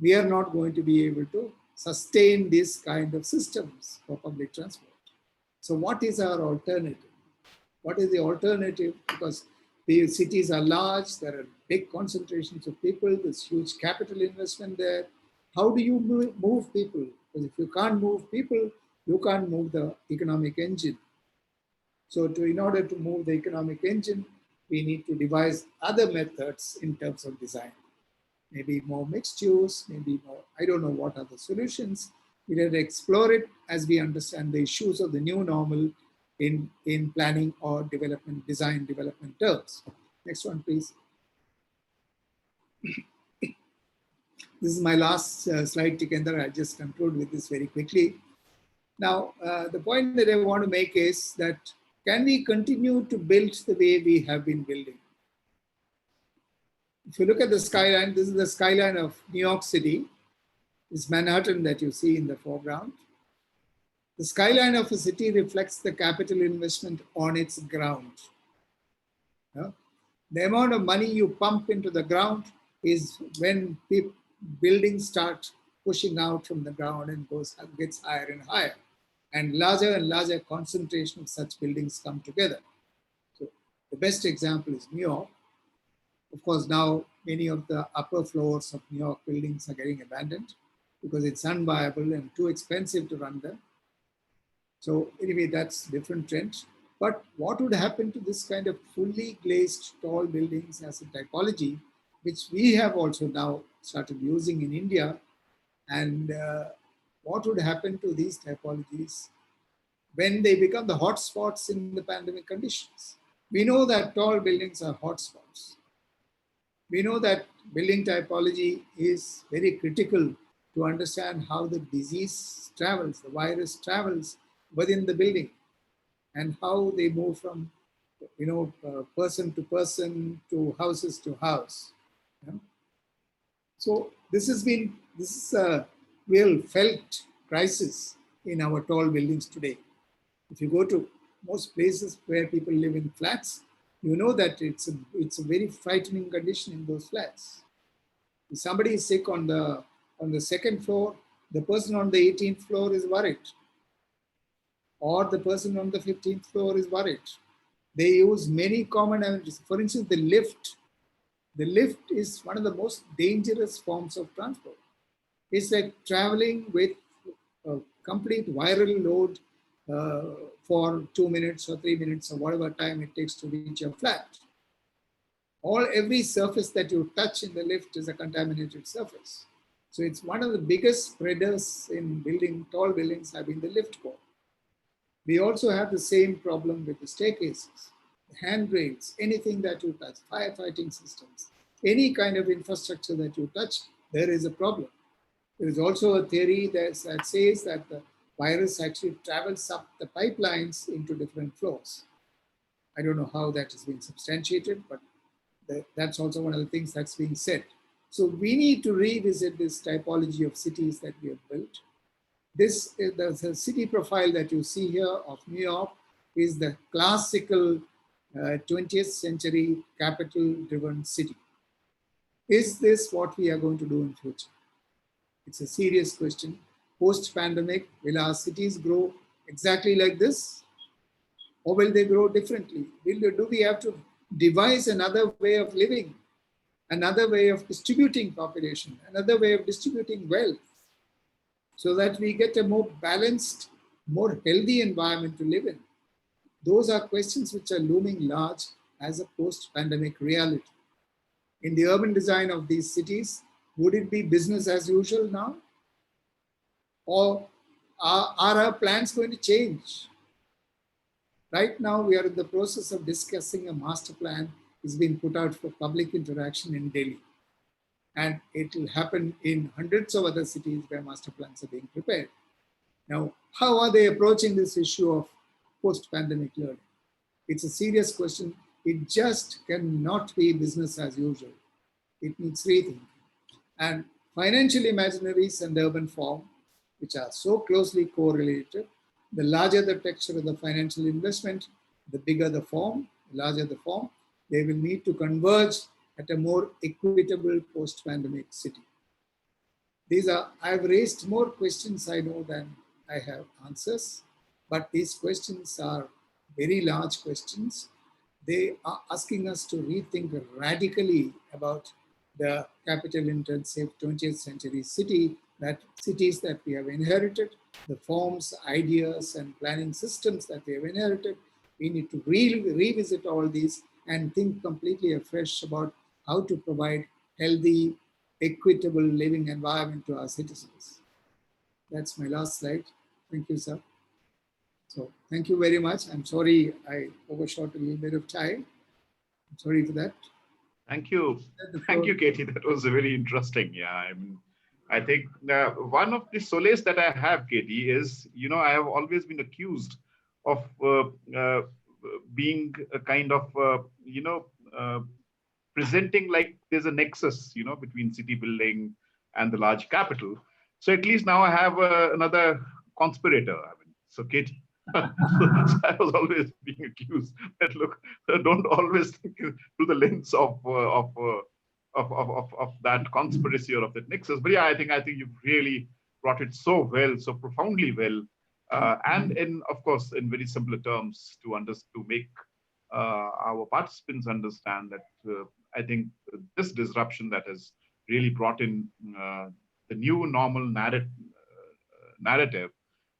We are not going to be able to sustain this kind of systems for public transport. So what is our alternative? What is the alternative? Because the cities are large, there are big concentrations of people, there's huge capital investment there. How do you move people? Because if you can't move people, you can't move the economic engine. So in order to move the economic engine, we need to devise other methods in terms of design. Maybe more mixed use, maybe more, I don't know what are the solutions. We have to explore it as we understand the issues of the new normal in planning or development, design development terms. Next one, please. This is my last slide, Tikender. I'll just conclude with this very quickly. Now, the point that I want to make is that can we continue to build the way we have been building? If you look at the skyline, this is the skyline of New York City. It's Manhattan that you see in the foreground. The skyline of a city reflects the capital investment on its ground. The amount of money you pump into the ground is when buildings start pushing out from the ground and gets higher and higher. And larger concentration of such buildings come together. So the best example is New York. Of course, now many of the upper floors of New York buildings are getting abandoned because it's unviable and too expensive to run them. So anyway, that's different trend. But what would happen to this kind of fully glazed tall buildings as a typology, which we have also now started using in India? And what would happen to these typologies when they become the hotspots in the pandemic conditions? We know that tall buildings are hotspots. We know that building typology is very critical to understand how the disease travels, the virus travels within the building, and how they move from person to houses to house. Yeah? So this is a real felt crisis in our tall buildings today. If you go to most places where people live in flats, you know that it's a very frightening condition in those flats. If somebody is sick on the second floor, the person on the 18th floor is worried, or the person on the 15th floor is worried. They use many common amenities. For instance, the lift. The lift is one of the most dangerous forms of transport. It's like traveling with a complete viral load for 2 minutes or 3 minutes or whatever time it takes to reach your flat. Every surface that you touch in the lift is a contaminated surface. So it's one of the biggest spreaders in tall buildings have been the lift core. We also have the same problem with the staircases, handrails, anything that you touch, firefighting systems, any kind of infrastructure that you touch, there is a problem. There is also a theory that says that the virus actually travels up the pipelines into different floors. I don't know how that has been substantiated, but that's also one of the things that's being said. So we need to revisit this typology of cities that we have built. The city profile that you see here of New York is the classical 20th century capital-driven city. Is this what we are going to do in future? It's a serious question. Post-pandemic, will our cities grow exactly like this? Or will they grow differently? Do we have to devise another way of living, another way of distributing population, another way of distributing wealth, so that we get a more balanced, more healthy environment to live in? Those are questions which are looming large as a post-pandemic reality. In the urban design of these cities, would it be business as usual now? Or are our plans going to change? Right now, we are in the process of discussing a master plan. It's been put out for public interaction in Delhi. And it will happen in hundreds of other cities where master plans are being prepared. Now, how are they approaching this issue of post-pandemic learning? It's a serious question. It just cannot be business as usual. It needs rethinking. And financial imaginaries and urban form, which are so closely correlated, the larger the texture of the financial investment, the bigger the form, the larger the form, they will need to converge at a more equitable post-pandemic city. I've raised more questions, I know, than I have answers, but these questions are very large questions. They are asking us to rethink radically about the capital-intensive 20th century cities that we have inherited, the forms, ideas, and planning systems that we have inherited. We need to revisit all these and think completely afresh about how to provide healthy, equitable living environment to our citizens. That's my last slide. Thank you, sir. So thank you very much. I'm sorry I overshot a little bit of time. I'm sorry for that. Thank you. Thank you, Katie. That was very interesting. Yeah, I think one of the solace that I have, Katie, is, I have always been accused of being a kind of, presenting like there's a nexus, between city building and the large capital. So at least now I have another conspirator. So Katie. So I was always being accused that, look, don't always think through the lens of that conspiracy or of that nexus. But yeah, I think you've really brought it so well, so profoundly well, and of course in very simpler terms to make our participants understand that I think this disruption that has really brought in the new normal narrative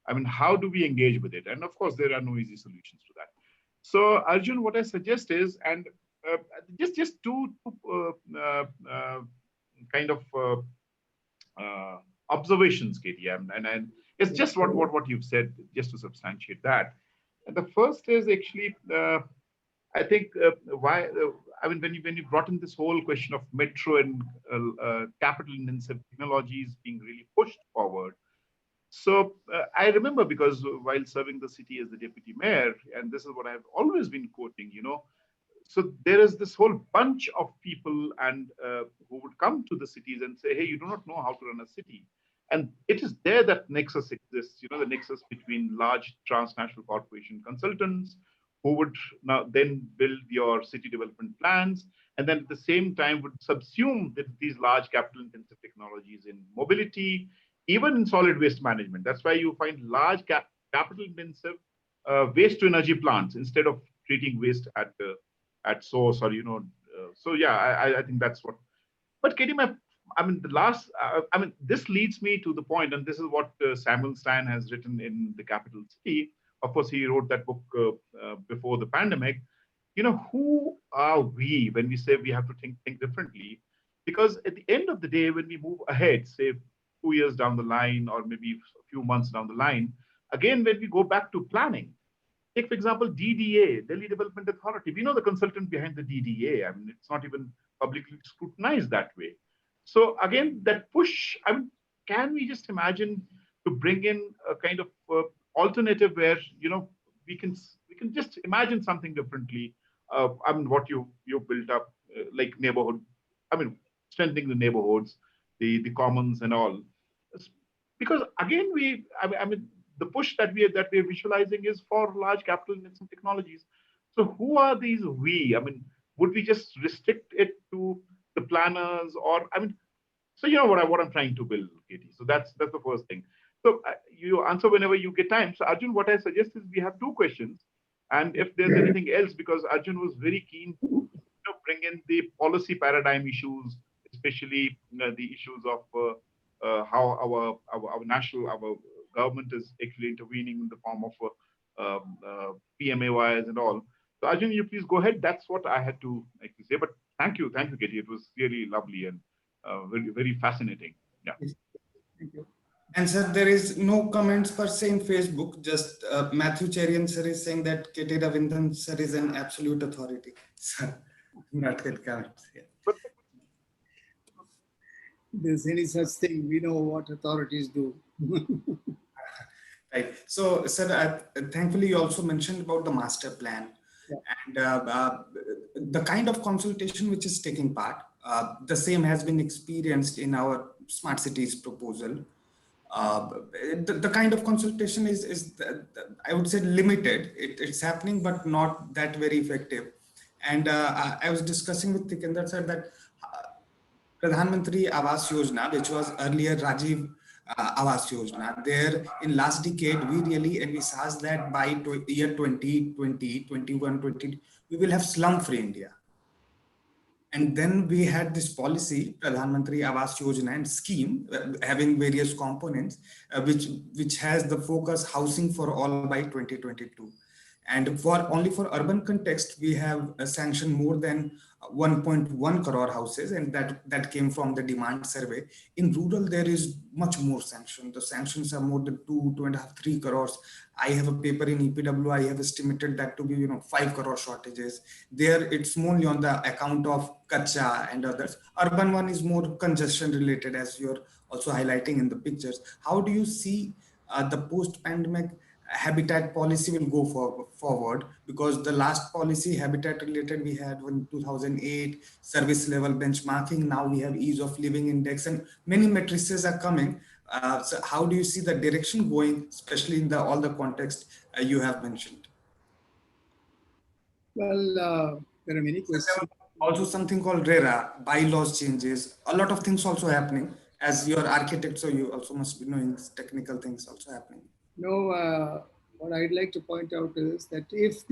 I mean, how do we engage with it? And of course, there are no easy solutions to that. So Arjun, what I suggest is, and just two kind of observations, Katie, and it's just what you've said, just to substantiate that. And the first is actually, I think why I mean when you brought in this whole question of metro and capital intensive technologies being really pushed forward. So I remember, because while serving the city as the deputy mayor, and this is what I've always been quoting, so there is this whole bunch of people and who would come to the cities and say, hey, you do not know how to run a city. And it is there that nexus exists, the nexus between large transnational corporation consultants who would now then build your city development plans, and then at the same time would subsume these large capital intensive technologies in mobility, even in solid waste management. That's why you find large capital intensive waste to energy plants instead of treating waste at source, or so yeah, I think that's what. But Katie, I mean, this leads me to the point, and this is what Samuel Stein has written in The Capital City. Of course, he wrote that book before the pandemic. Who are we when we say we have to think differently? Because at the end of the day, when we move ahead, say 2 years down the line, or maybe a few months down the line, again, when we go back to planning, take, for example, DDA, Delhi Development Authority. We know the consultant behind the DDA. I mean, it's not even publicly scrutinized that way. So again, that push, I mean, can we just imagine to bring in a kind of alternative where, we can just imagine something differently. I mean, what you built up, like neighborhood, I mean, strengthening the neighborhoods, the commons and all. Because again, I mean, the push that we're visualizing is for large capital intensive technologies. So who are these we? I mean, would we just restrict it to the planners, or I mean, so what I'm trying to build, Katie. So that's the first thing. So you answer whenever you get time. So Arjun, what I suggest is we have two questions, and if there's anything else, because Arjun was very keen to bring in the policy paradigm issues, especially the issues of how our government is actually intervening in the form of PMAYs and all. So Arjun, you please go ahead. That's what I had to actually say. But thank you, Katie. It was really lovely and very, very fascinating. Yeah. Thank you. And sir, there is no comments per se in Facebook. Just Matthew Cherian sir is saying that K T Ravindran sir is an absolute authority. Sir, not good comments. Yeah. But there's any such thing, we know what authorities do. Right. So, sir, thankfully you also mentioned about the master plan. Yeah. And the kind of consultation which is taking part, the same has been experienced in our smart cities proposal. The kind of consultation is I would say limited. It's happening, but not that very effective. And I was discussing with Tikender sir that Pradhan Mantri Awas Yojana, which was earlier Rajiv Awas Yojana, there in last decade, we really envisaged that by year 2020, 21, 20, we will have slum-free India. And then we had this policy, Pradhan Mantri Awas Yojana and scheme, having various components, which has the focus housing for all by 2022. And only for urban context, we have sanctioned more than 1.1 crore houses, and that came from the demand survey. In rural, there is much more sanction. The sanctions are more than 2.5, 3 crores. I have a paper in EPW. I have estimated that to be 5 crore shortages. There, it's mainly on the account of Kacha and others. Urban one is more congestion related, as you're also highlighting in the pictures. How do you see the post-pandemic habitat policy will go forward? Because the last policy habitat related we had in 2008 service level benchmarking. Now we have ease of living index and many matrices are coming. So how do you see the direction going, especially in all the context you have mentioned? Well, there are many questions. Also something called RERA, bylaws changes, a lot of things also happening. As your architect, so you also must be knowing technical things also happening. No, what I'd like to point out is that if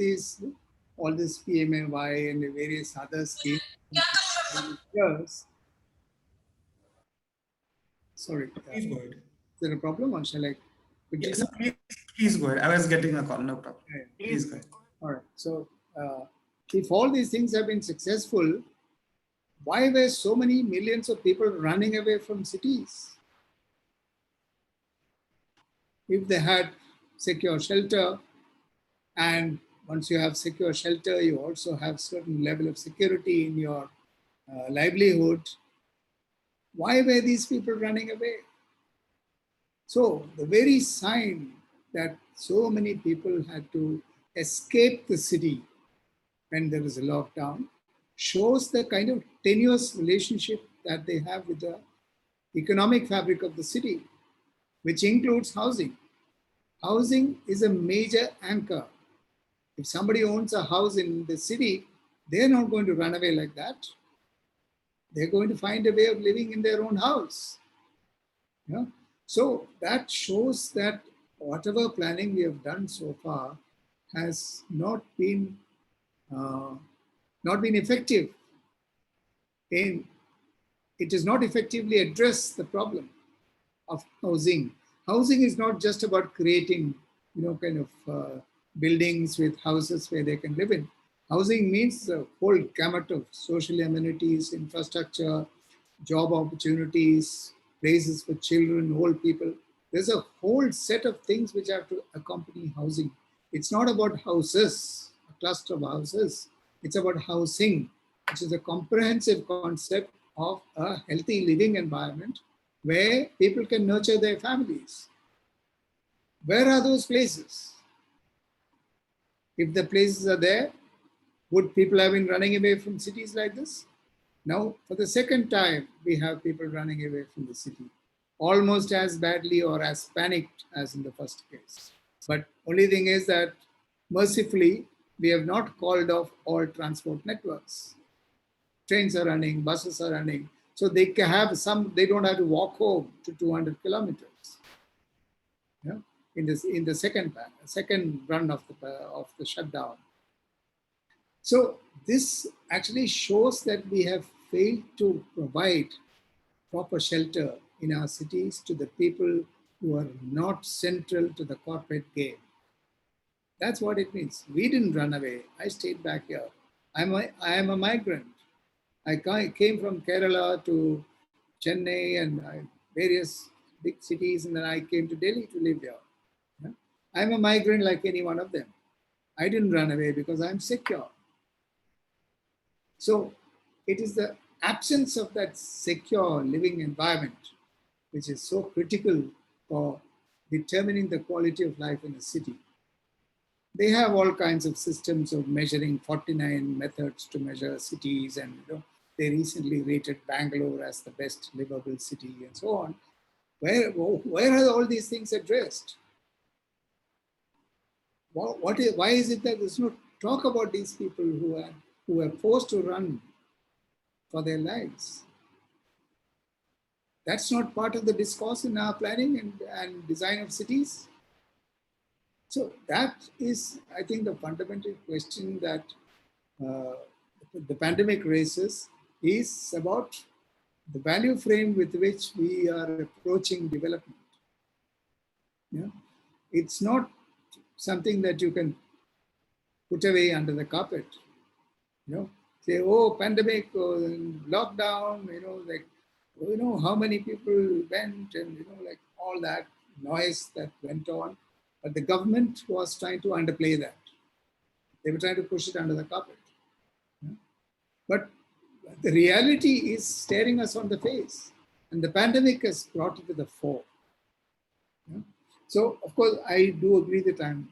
all this PMAY and the various other schemes, sorry, please go ahead. is there a problem or shall I? Would you Yes, know? please go ahead. I was getting a call, no problem. Yeah. Please go ahead. All right. So if all these things have been successful, why were so many millions of people running away from cities? If they had secure shelter, and once you have secure shelter, you also have certain level of security in your livelihood, why were these people running away? So the very sign that so many people had to escape the city when there is a lockdown shows the kind of tenuous relationship that they have with the economic fabric of the city, which includes housing. Housing is a major anchor. If somebody owns a house in the city, they're not going to run away like that. They're going to find a way of living in their own house. Yeah? So that shows that whatever planning we have done so far has not been effective in, it has not effectively addressed the problem of housing. Housing is not just about creating, buildings with houses where they can live in. Housing means the whole gamut of social amenities, infrastructure, job opportunities, places for children, old people. There's a whole set of things which have to accompany housing. It's not about houses, a cluster of houses. It's about housing, which is a comprehensive concept of a healthy living environment where people can nurture their families. Where are those places? If the places are there, would people have been running away from cities like this? Now, for the second time, we have people running away from the city, almost as badly or as panicked as in the first case. But only thing is that, mercifully, we have not called off all transport networks. Trains are running, buses are running, so they can have some. They don't have to walk home to 200 kilometers. Yeah? In the second run of the shutdown. So this actually shows that we have failed to provide proper shelter in our cities to the people who are not central to the corporate game. That's what it means. We didn't run away. I stayed back here. I am a migrant. I came from Kerala to Chennai and various big cities, and then I came to Delhi to live here. Yeah? I'm a migrant like any one of them. I didn't run away because I'm secure. So it is the absence of that secure living environment which is so critical for determining the quality of life in a city. They have all kinds of systems of measuring, 49 methods to measure cities, and they recently rated Bangalore as the best livable city and so on. Where are all these things addressed? Why is it that there's no talk about these people who are forced to run for their lives? That's not part of the discourse in our planning and design of cities. So that is, I think, the fundamental question that the pandemic raises is about the value frame with which we are approaching development. Yeah? It's not something that you can put away under the carpet. Say, oh, pandemic, lockdown, how many people went, and like all that noise that went on. But the government was trying to underplay that. They were trying to push it under the carpet. Yeah? But the reality is staring us on the face. And the pandemic has brought it to the fore. Yeah? So, of course, I do agree that I'm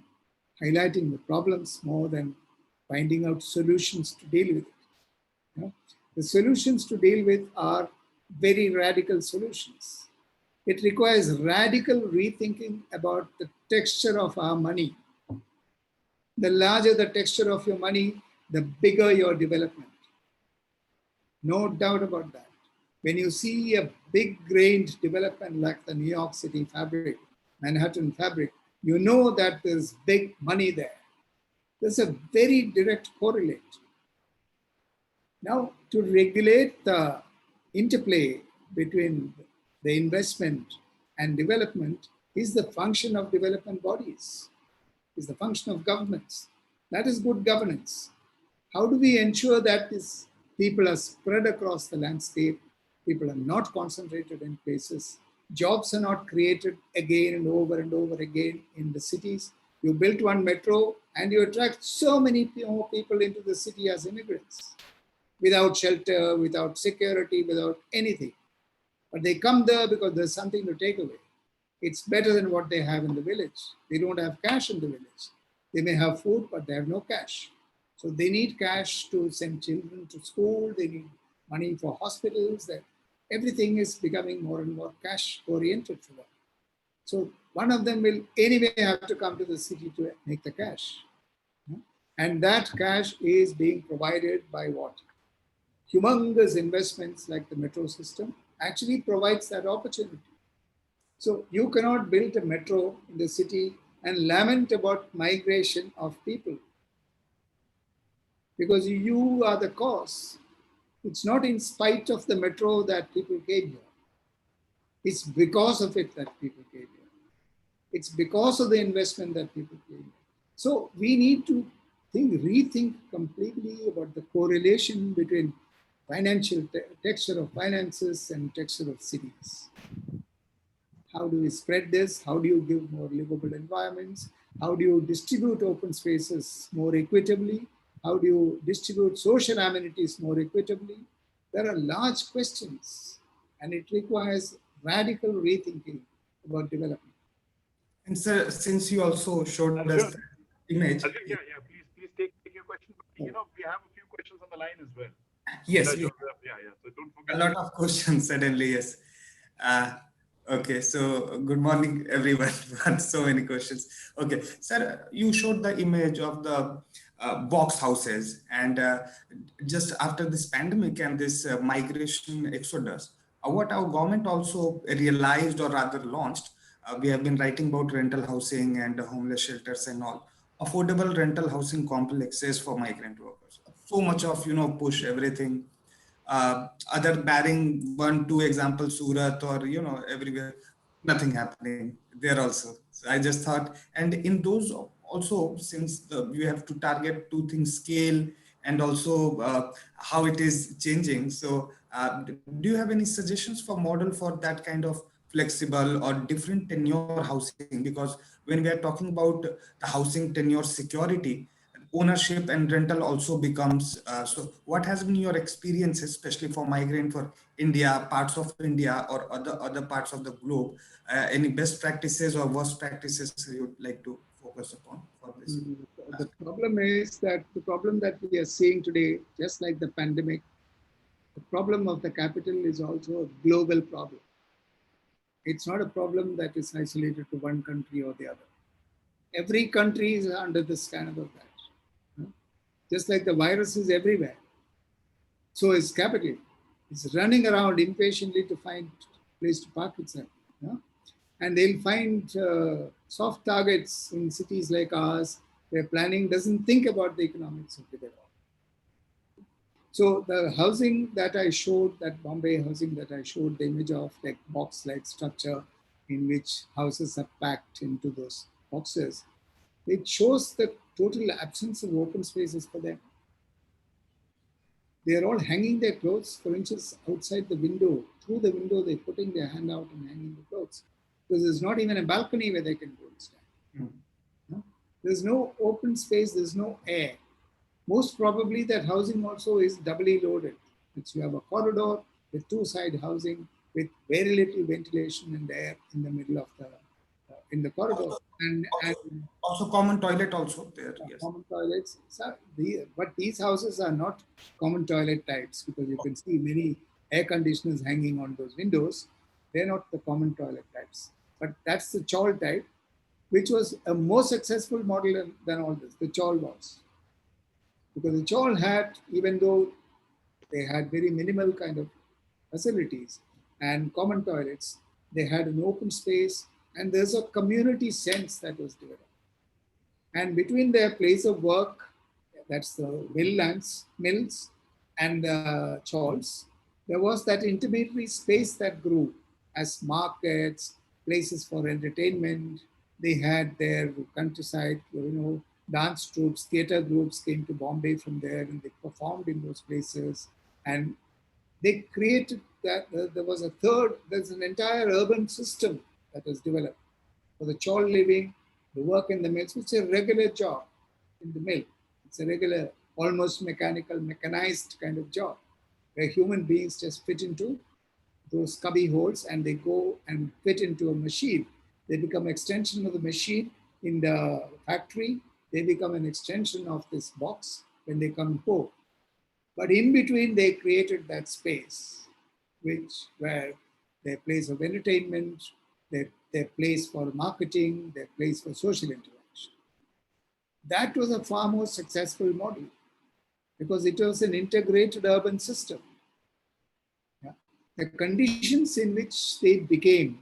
highlighting the problems more than finding out solutions to deal with it. Yeah? The solutions to deal with are very radical solutions. It requires radical rethinking about the texture of our money. The larger the texture of your money, the bigger your development. No doubt about that. When you see a big grained development like the New York City fabric, Manhattan fabric, you know that there's big money there. There's a very direct correlate. Now, to regulate the interplay between the investment and development is the function of development bodies, is the function of governments. That is good governance. How do we ensure that these people are spread across the landscape? People are not concentrated in places. Jobs are not created again and over again in the cities. You built one metro and you attract so many more people into the city as immigrants, without shelter, without security, without anything. But they come there because there's something to take away. It's better than what they have in the village. They don't have cash in the village. They may have food, but they have no cash. So they need cash to send children to school. They need money for hospitals. That everything is becoming more and more cash oriented for them. So one of them will anyway have to come to the city to make the cash. And that cash is being provided by what? Humongous investments like the metro system actually provides that opportunity. So you cannot build a metro in the city and lament about migration of people, because you are the cause. It's not in spite of the metro that people came here. It's because of it that people came here. It's because of the investment that people came here. So we need to rethink completely about the correlation between financial texture of finances and texture of cities. How do we spread this? How do you give more livable environments? How do you distribute open spaces more equitably? How do you distribute social amenities more equitably? There are large questions, and it requires radical rethinking about development. And sir, since you also showed us the image. Please take your question. But, we have a few questions on the line as well. Yes. So don't forget. A lot of questions suddenly, yes. Okay, so good morning, everyone. So many questions. Okay, sir, you showed the image of the box houses, and just after this pandemic and this migration exodus, what our government also realized, or rather launched, we have been writing about rental housing and homeless shelters and all, affordable rental housing complexes for migrant workers. So much of, push everything. Other barring 1-2 examples, Surat or everywhere, nothing happening there also. So I just thought, and in those also, since you have to target two things, scale and also how it is changing. So do you have any suggestions for model for that kind of flexible or different tenure housing? Because when we are talking about the housing tenure security, ownership and rental also becomes, so what has been your experience, especially for migrant, for India, parts of India or other parts of the globe, any best practices or worst practices you would like to focus upon for this? The problem is that the problem that we are seeing today, just like the pandemic, the problem of the capital is also a global problem. It's not a problem that is isolated to one country or the other. Every country is under the scanner of that. Just like the virus is everywhere. So is capital. It's running around impatiently to find a place to park itself. And they'll find soft targets in cities like ours, where planning doesn't think about the economics of it at all. So the housing that I showed, that Bombay housing that I showed the image of, like box-like structure in which houses are packed into those boxes, it shows the total absence of open spaces for them. They are all hanging their clothes, for instance, outside the window. Through the window, they're putting their hand out and hanging the clothes. Because there's not even a balcony where they can go and stand. No? There's no open space, there's no air. Most probably that housing also is doubly loaded. It's, you have a corridor with two-side housing with very little ventilation and air in the middle of in the corridor. And also common toilet also there. Yes. Common toilets. But these houses are not common toilet types, because you can see many air conditioners hanging on those windows. They're not the common toilet types. But that's the chawl type, which was a more successful model than all this. The chawl was. Because the chawl had, even though they had very minimal kind of facilities and common toilets, they had an open space, and there's a community sense that was developed. And between their place of work, that's the mills and the chawls, there was that intermediary space that grew as markets, places for entertainment. They had their countryside, dance troops, theater groups came to Bombay from there and they performed in those places. And they created that, there's an entire urban system that was developed for the child living, the work in the mills, which is a regular job in the mill. It's a regular, almost mechanical, mechanized kind of job where human beings just fit into those cubby holes and they go and fit into a machine. They become extension of the machine in the factory. They become an extension of this box when they come home. But in between, they created that space, where their place of entertainment, their place for marketing, their place for social interaction. That was a far more successful model because it was an integrated urban system. Yeah. The conditions in which they came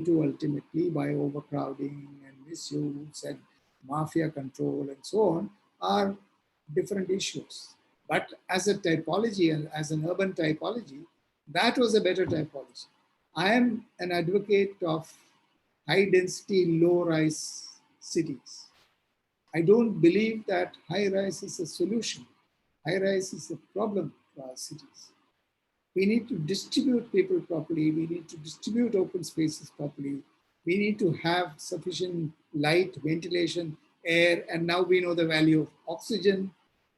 to ultimately by overcrowding and misuse and mafia control and so on are different issues. But as a typology and as an urban typology, that was a better typology. I am an advocate of high density, low rise cities. I don't believe that high rise is a solution. High rise is a problem for our cities. We need to distribute people properly. We need to distribute open spaces properly. We need to have sufficient light, ventilation, air, and now we know the value of oxygen.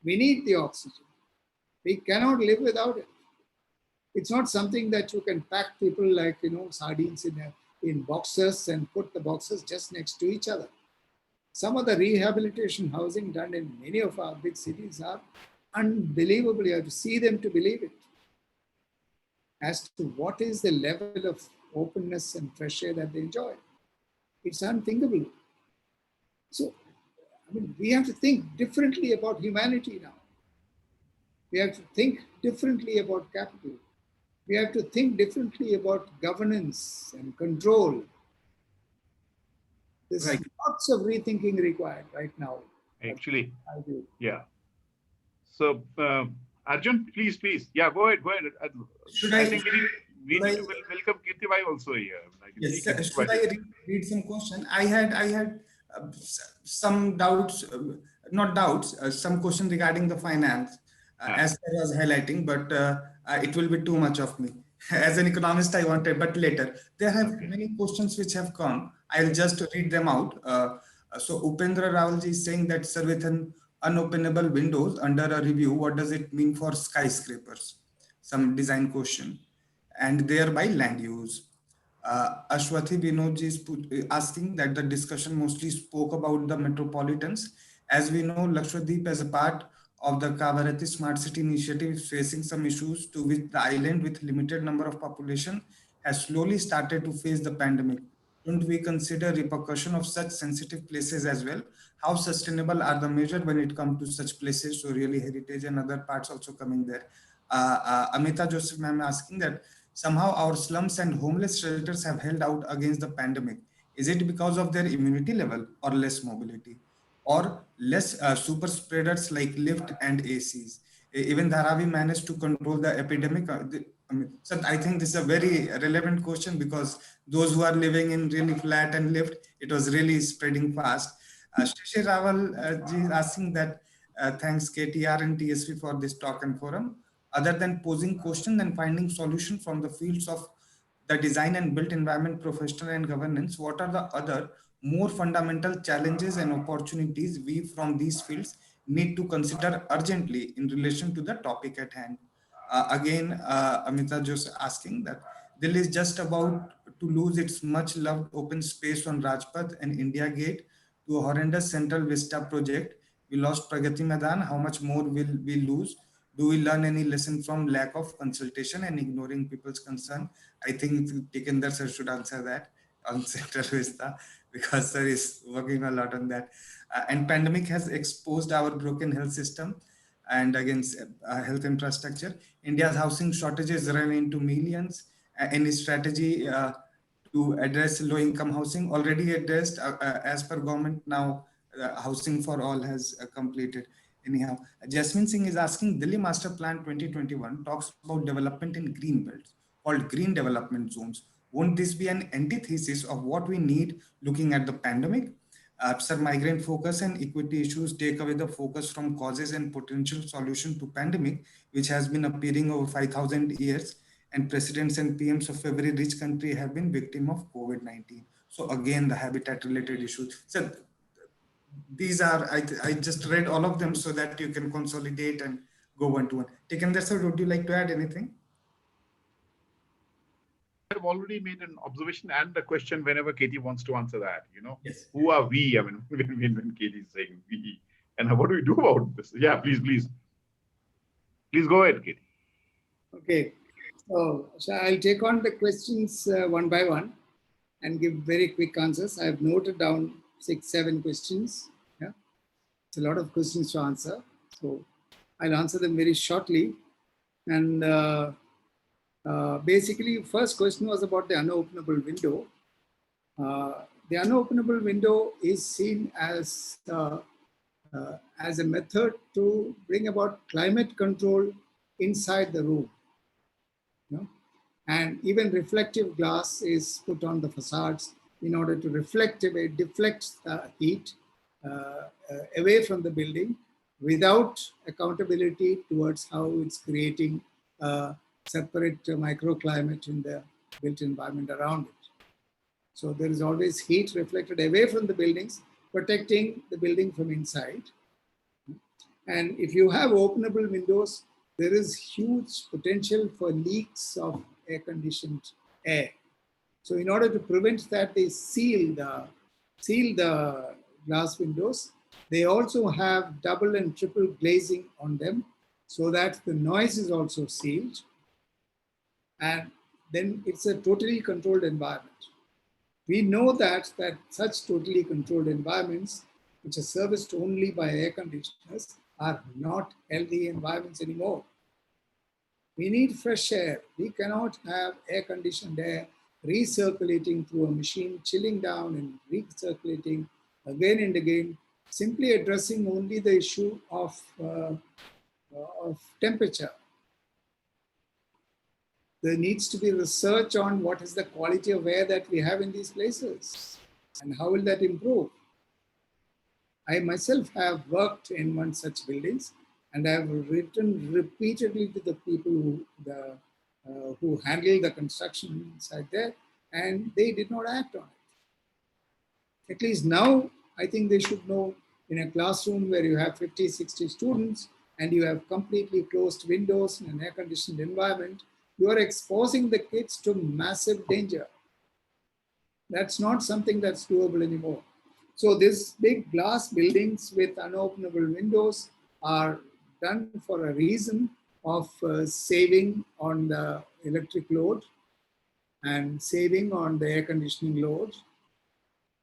We need the oxygen. We cannot live without it. It's not something that you can pack people like, sardines in boxes and put the boxes just next to each other. Some of the rehabilitation housing done in many of our big cities are unbelievable. You have to see them to believe it. As to what is the level of openness and fresh air that they enjoy. It's unthinkable. So, we have to think differently about humanity now. We have to think differently about capital. We have to think differently about governance and control. There's lots of rethinking required right now. Actually, yeah. So, Arjun, please. Yeah, go ahead. I think we need to welcome Kirtibhai also here. Yes, should I read some question? I had some doubts, not doubts, some question regarding the finance, as I was highlighting, but it will be too much of me. As an economist, I wanted, but later. There have many questions which have come. I'll just read them out. So Upendra Rawalji is saying that, sir, with an unopenable windows under a review, what does it mean for skyscrapers? Some design question. And thereby land use. Ashwathi Vinodji is asking that the discussion mostly spoke about the metropolitans. As we know, Lakshadweep as a part of the Kavaratti Smart City initiative is facing some issues to which the island with limited number of population has slowly started to face the pandemic. Don't we consider repercussion of such sensitive places as well? How sustainable are the measures when it comes to such places? So really heritage and other parts also coming there. Amita Joseph ma'am asking that somehow our slums and homeless shelters have held out against the pandemic. Is it because of their immunity level or less mobility? Or less super spreaders like lift and ACs? Even Dharavi managed to control the epidemic. So I think this is a very relevant question because those who are living in really flat and lift, it was really spreading fast. Shrishi Rawal ji is asking that thanks KTR and TSV for this talk and forum. Other than posing questions and finding solutions from the fields of the design and built environment, professional and governance, what are the other more fundamental challenges and opportunities we from these fields need to consider urgently in relation to the topic at hand? Amita just asking that Delhi is just about to lose its much loved open space on Rajpath and India Gate to a horrendous Central Vista project. We lost Pragati Maidan. How much more will we lose? Do we learn any lesson from lack of consultation and ignoring people's concern? I think Tikender sir should answer that on Central Vista because sir is working a lot on that. And pandemic has exposed our broken health system and against health infrastructure. India's housing shortages run into millions. Any strategy to address low-income housing already addressed as per government now. Housing for all has completed. Anyhow, Jasmine Singh is asking, Delhi Master Plan 2021 talks about development in green belts called green development zones. Won't this be an antithesis of what we need looking at the pandemic? Sir, migrant focus and equity issues take away the focus from causes and potential solution to pandemic, which has been appearing over 5,000 years, and presidents and PMs of every rich country have been victim of COVID-19. So again, the habitat related issues. So these are, I just read all of them so that you can consolidate and go one to one. Tikender sir, would you like to add anything? I've already made an observation and a question whenever Katie wants to answer that, Yes. Who are we? I mean, when Katie is saying we, and what do we do about this? Yeah, please. Please go ahead, Katie. Okay, so I'll take on the questions one by one and give very quick answers. I've noted down 6-7 questions. Yeah, it's a lot of questions to answer. So I'll answer them very shortly. And basically, first question was about the unopenable window. The unopenable window is seen as a method to bring about climate control inside the room. And even reflective glass is put on the facades in order to deflect heat away from the building without accountability towards how it's creating a separate microclimate in the built environment around it. So there is always heat reflected away from the buildings, protecting the building from inside. And if you have openable windows, there is huge potential for leaks of air-conditioned air. So in order to prevent that, they seal the glass windows. They also have double and triple glazing on them so that the noise is also sealed. And then it's a totally controlled environment. We know that such totally controlled environments, which are serviced only by air conditioners, are not healthy environments anymore. We need fresh air. We cannot have air-conditioned air recirculating through a machine, chilling down and recirculating again and again, simply addressing only the issue of temperature. There needs to be research on what is the quality of air that we have in these places and how will that improve. I myself have worked in one such buildings, and I have written repeatedly to the people who handle the construction inside there, and they did not act on it. At least now, I think they should know, in a classroom where you have 50, 60 students, and you have completely closed windows in an air-conditioned environment, you are exposing the kids to massive danger. That's not something that's doable anymore. So these big glass buildings with unopenable windows are done for a reason of saving on the electric load and saving on the air conditioning load.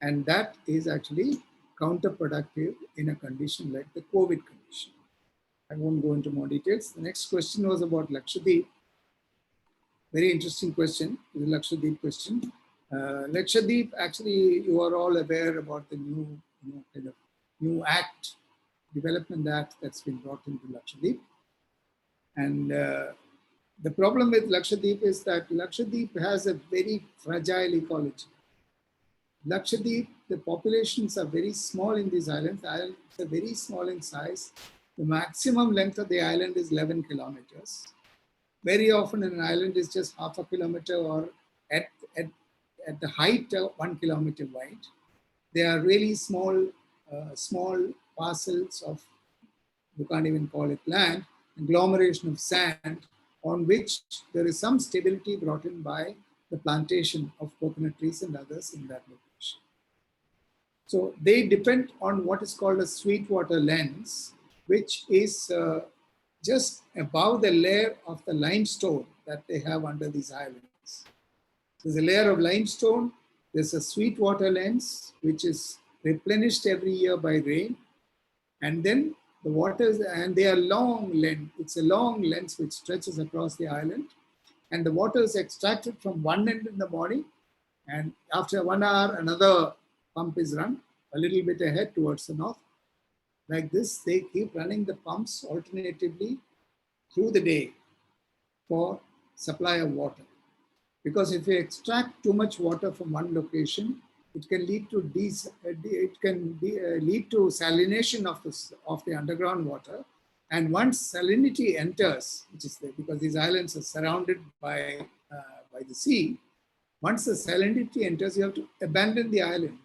And that is actually counterproductive in a condition like the COVID condition. I won't go into more details. The next question was about Lakshadweep. Very interesting question, the Lakshadweep question. Lakshadweep, actually, you are all aware about the new act, development act that's been brought into Lakshadweep. And the problem with Lakshadweep is that Lakshadweep has a very fragile ecology. Lakshadweep, the populations are very small in these islands. The islands are very small in size. The maximum length of the island is 11 kilometers. Very often an island is just half a kilometer or at the height of 1 kilometer wide. They are really small parcels of, you can't even call it land, agglomeration of sand on which there is some stability brought in by the plantation of coconut trees and others in that location. So they depend on what is called a sweetwater lens, which is just above the layer of the limestone that they have under these islands. There's a layer of limestone, there's a sweetwater lens, which is replenished every year by rain. And then the waters, and they are long lens. It's a long lens which stretches across the island. And the water is extracted from one end in the morning. And after 1 hour, another pump is run a little bit ahead towards the north. Like this, they keep running the pumps alternatively through the day for supply of water. Because if you extract too much water from one location, it can lead to lead to salination of the underground water. And once salinity enters, which is there, because these islands are surrounded by the sea, once the salinity enters, you have to abandon the island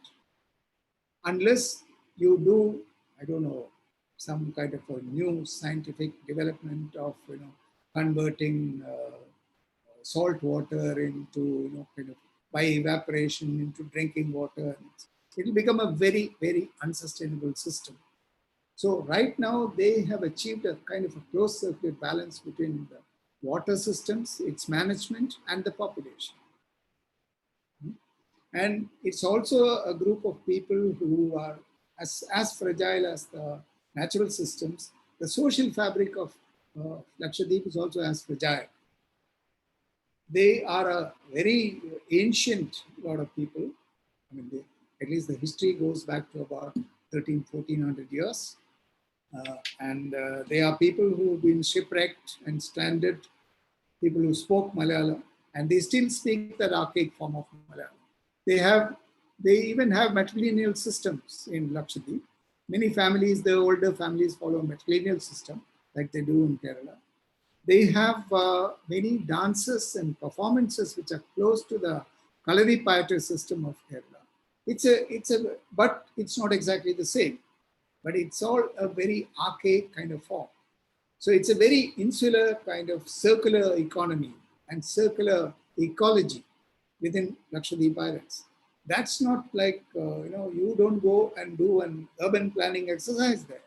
unless you do, I don't know, some kind of a new scientific development of converting salt water into kind of by evaporation into drinking water. It will become a very, very unsustainable system. So right now they have achieved a kind of a closed circuit balance between the water systems, its management, and the population. And it's also a group of people who are as fragile as the natural systems. The social fabric of Lakshadweep is also as fragile. They are a very ancient lot of people. I mean, at least the history goes back to about 1400 years. They are people who have been shipwrecked and stranded, people who spoke Malayalam, and they still speak that archaic form of Malayalam. They even have matrilineal systems in Lakshadweep. Many families, the older families, follow a matrilineal system like they do in Kerala. They have many dances and performances which are close to the Kalari Payattu system of Kerala. But it's not exactly the same. But it's all a very archaic kind of form. So it's a very insular kind of circular economy and circular ecology within Lakshadweep Islands. That's not like, you don't go and do an urban planning exercise there.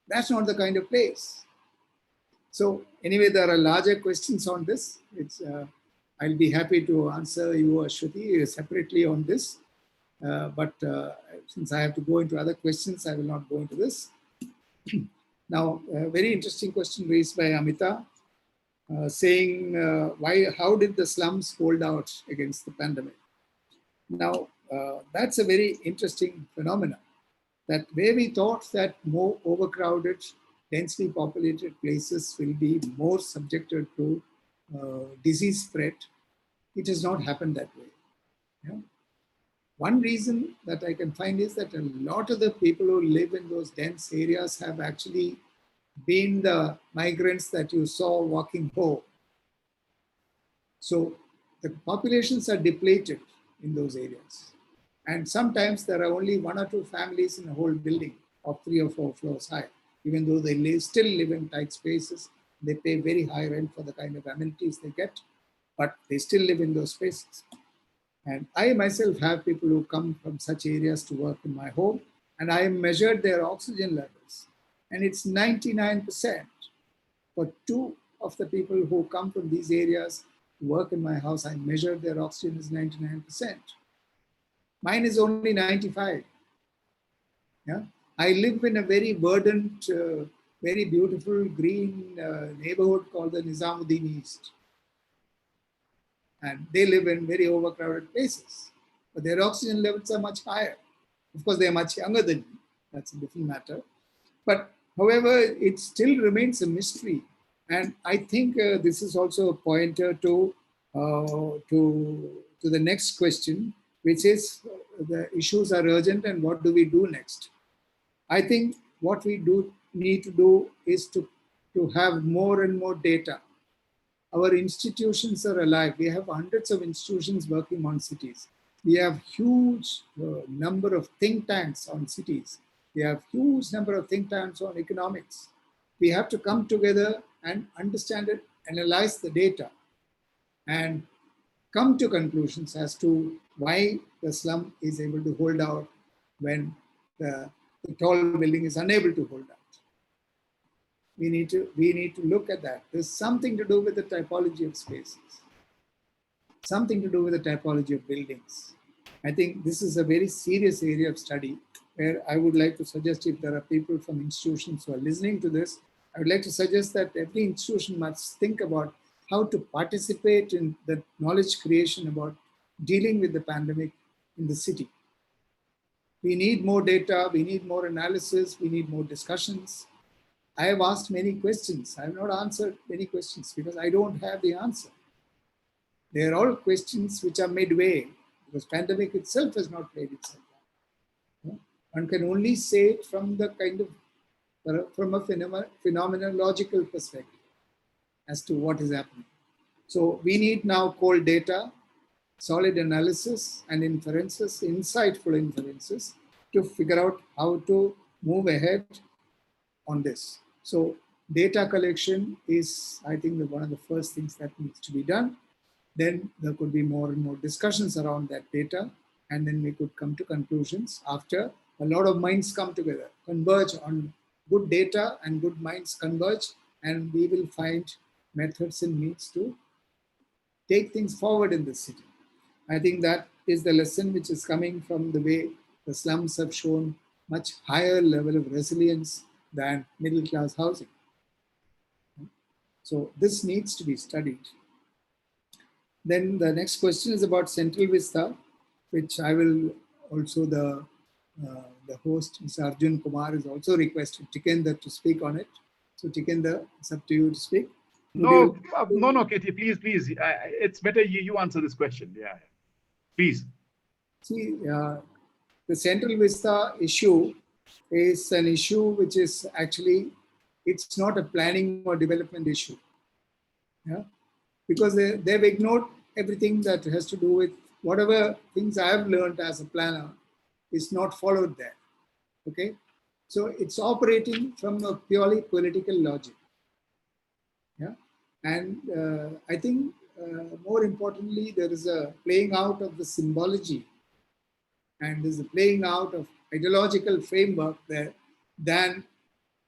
That's not the kind of place. So anyway, there are larger questions on this. I'll be happy to answer you or Shruti separately on this. But since I have to go into other questions, I will not go into this. Now, a very interesting question raised by Amita, saying, how did the slums hold out against the pandemic? Now, that's a very interesting phenomenon, that where we thought that more overcrowded, densely populated places will be more subjected to disease spread, it has not happened that way. Yeah? One reason that I can find is that a lot of the people who live in those dense areas have actually been the migrants that you saw walking home. So the populations are depleted in those areas. And sometimes there are only 1 or 2 families in a whole building of 3 or 4 floors high, even though they still live in tight spaces. They pay very high rent for the kind of amenities they get, but they still live in those spaces. And I myself have people who come from such areas to work in my home, and I measured their oxygen levels, and it's 99%. For 2 of the people who come from these areas to work in my house, I measured their oxygen is 99%. Mine is only 95. Yeah? I live in a very verdant, very beautiful green neighborhood called the Nizamuddin East. And they live in very overcrowded places, but their oxygen levels are much higher. Of course, they are much younger than me. That's a different matter. But however, it still remains a mystery. And I think this is also a pointer to the next question, which is the issues are urgent and what do we do next? I think what we need to do is to have more and more data. Our institutions are alive. We have hundreds of institutions working on cities. We have huge number of think tanks on cities. We have huge number of think tanks on economics. We have to come together and understand it, analyze the data, and come to conclusions as to why the slum is able to hold out when the tall building is unable to hold out. We need to look at that. There's something to do with the typology of spaces, something to do with the typology of buildings. I think this is a very serious area of study where I would like to suggest, if there are people from institutions who are listening to this, I would like to suggest that every institution must think about how to participate in the knowledge creation about dealing with the pandemic in the city. We need more data, we need more analysis, we need more discussions. I have asked many questions. I have not answered many questions because I don't have the answer. They are all questions which are midway, because pandemic itself has not played itself out. One can only say it from the kind of, from a phenomenological perspective as to what is happening. So we need now cold data, solid analysis and inferences, insightful inferences, to figure out how to move ahead on this. So data collection is, I think, one of the first things that needs to be done. Then there could be more and more discussions around that data, and then we could come to conclusions after a lot of minds come together, converge on good data, and good minds converge, and we will find methods and means to take things forward in the city. I think that is the lesson which is coming from the way the slums have shown much higher level of resilience than middle class housing. So this needs to be studied. Then the next question is about Central Vista, which I will also, the host, Mr. Arjun Kumar, is also requested Tikender to speak on it. So Tikender, it's up to you to speak. No, no, KT, please. It's better you answer this question. Yeah, please. See, the Central Vista issue is an issue which is actually, it's not a planning or development issue. Yeah? Because they've ignored everything that has to do with whatever things I've learned as a planner is not followed there. Okay? So it's operating from a purely political logic. Yeah? And I think more importantly, there is a playing out of the symbology, and there's a playing out of ideological framework there than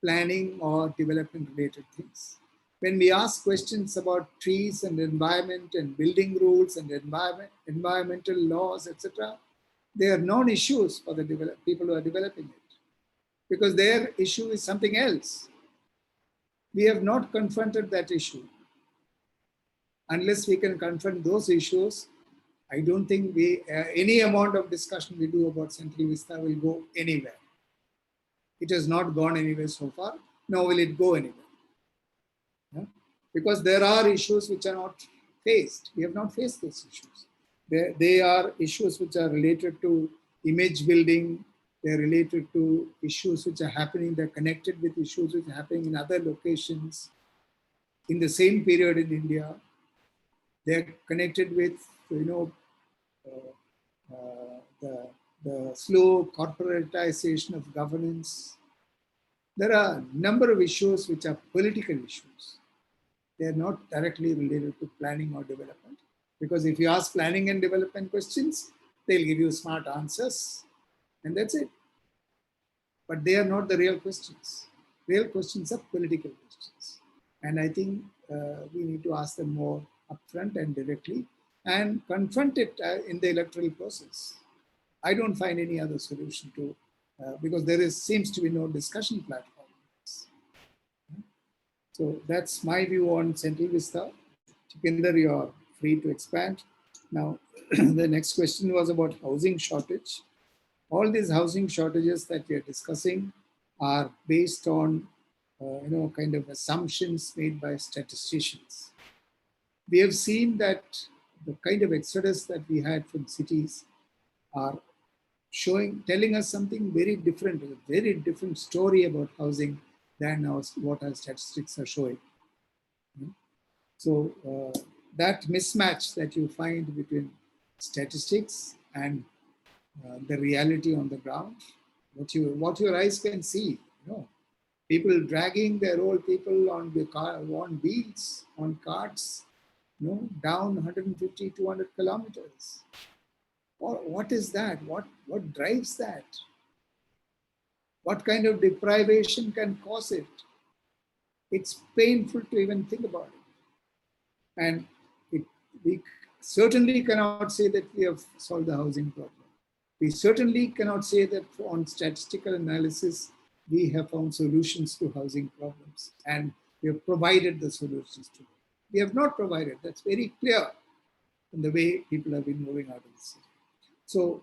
planning or development related things. When we ask questions about trees and environment and building rules and environmental laws, etc., they are non-issues for the people who are developing it, because their issue is something else. We have not confronted that issue. Unless we can confront those issues, I don't think any amount of discussion we do about Central Vista will go anywhere. It has not gone anywhere so far, nor will it go anywhere. Yeah? Because there are issues which are not faced. We have not faced those issues. They are issues which are related to image building. They're related to issues which are happening. They're connected with issues which are happening in other locations in the same period in India. They're connected with, the slow corporatization of governance. There are a number of issues which are political issues. They are not directly related to planning or development. Because if you ask planning and development questions, they'll give you smart answers, and that's it. But they are not the real questions. Real questions are political questions. And I think we need to ask them more upfront and directly, and confront it in the electoral process. I don't find any other solution to, because there seems to be no discussion platform. So that's my view on Central Vista. Tikender, you're free to expand. Now, the next question was about housing shortage. All these housing shortages that we are discussing are based on, kind of assumptions made by statisticians. We have seen that the kind of exodus that we had from cities are telling us something very different, a very different story about housing than what our statistics are showing. So that mismatch that you find between statistics and the reality on the ground, what your eyes can see, people dragging their old people on wheels, on carts, down 150, 200 kilometers. What is that? What drives that? What kind of deprivation can cause it? It's painful to even think about it. And we certainly cannot say that we have solved the housing problem. We certainly cannot say that on statistical analysis, we have found solutions to housing problems and we have provided the solutions to them. We have not provided. That's very clear in the way people have been moving out of the city. So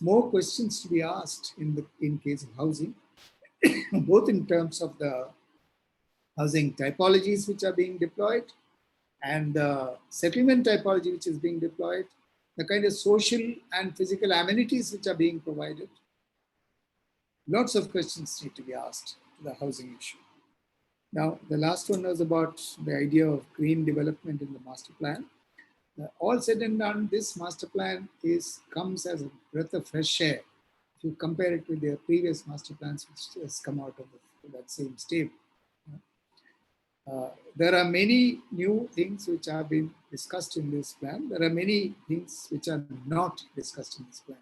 more questions to be asked in case of housing, both in terms of the housing typologies which are being deployed and the settlement typology which is being deployed, the kind of social and physical amenities which are being provided. Lots of questions need to be asked to the housing issue. Now, the last one was about the idea of green development in the master plan. All said and done, this master plan comes as a breath of fresh air if you compare it with the previous master plans which has come out of that same state. There are many new things which have been discussed in this plan. There are many things which are not discussed in this plan.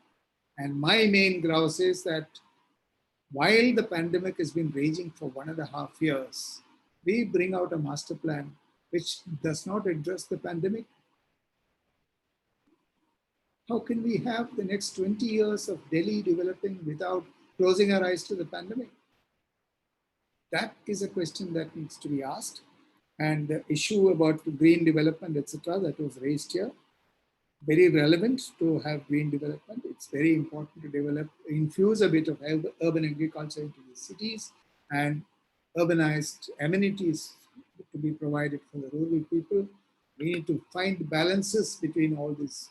And my main grouse is that while the pandemic has been raging for 1.5 years, we bring out a master plan which does not address the pandemic. How can we have the next 20 years of Delhi developing without closing our eyes to the pandemic? That is a question that needs to be asked. And the issue about green development, etc., that was raised here, very relevant to have green development. It's very important to infuse a bit of urban agriculture into the cities and urbanized amenities to be provided for the rural people. We need to find balances between all these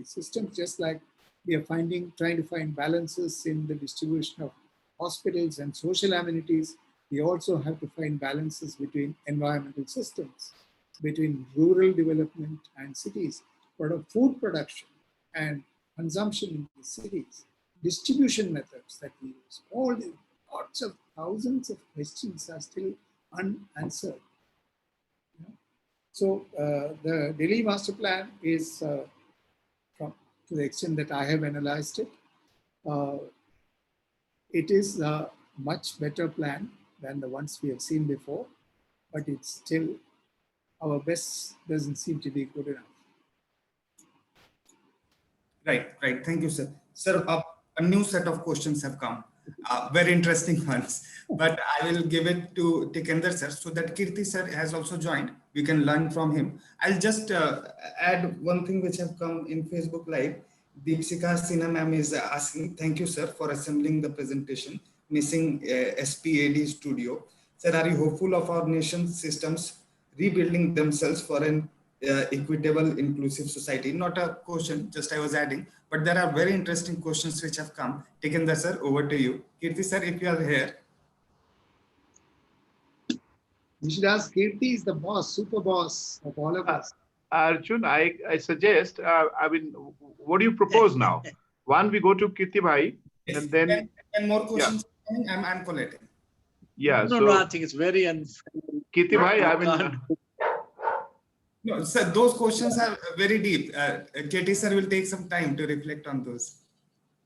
systems, just like we are trying to find balances in the distribution of hospitals and social amenities. We also have to find balances between environmental systems, between rural development and cities, food production and consumption in the cities, distribution methods that we use. All the lots of thousands of questions are still unanswered. So the Delhi Master Plan is, to the extent that I have analyzed it, it is a much better plan than the ones we have seen before, but it's still, our best doesn't seem to be good enough. Right. Thank you, sir. Sir, a new set of questions have come, very interesting ones, but I will give it to Tikender, sir, so that Kirti, sir, has also joined. We can learn from him. I'll just add one thing which have come in Facebook Live. Deepsika Sinha ma'am is asking, thank you, sir, for assembling the presentation, missing SPAD studio. Sir, are you hopeful of our nation's systems rebuilding themselves for an equitable, inclusive society? Not a question, just I was adding, but there are very interesting questions which have come. Tikender, sir, over to you. Kirti, sir, if you are here. You should ask Kirti is the boss, super boss of all of us. Arjun, I suggest, I mean, what do you propose now? One, we go to Kirti Bhai, Yes. and then... And more questions, yeah. I'm collating. Yeah, no, I think it's very unfair. Kirti Bhai, I mean... No, sir, those questions are very deep. KT sir will take some time to reflect on those.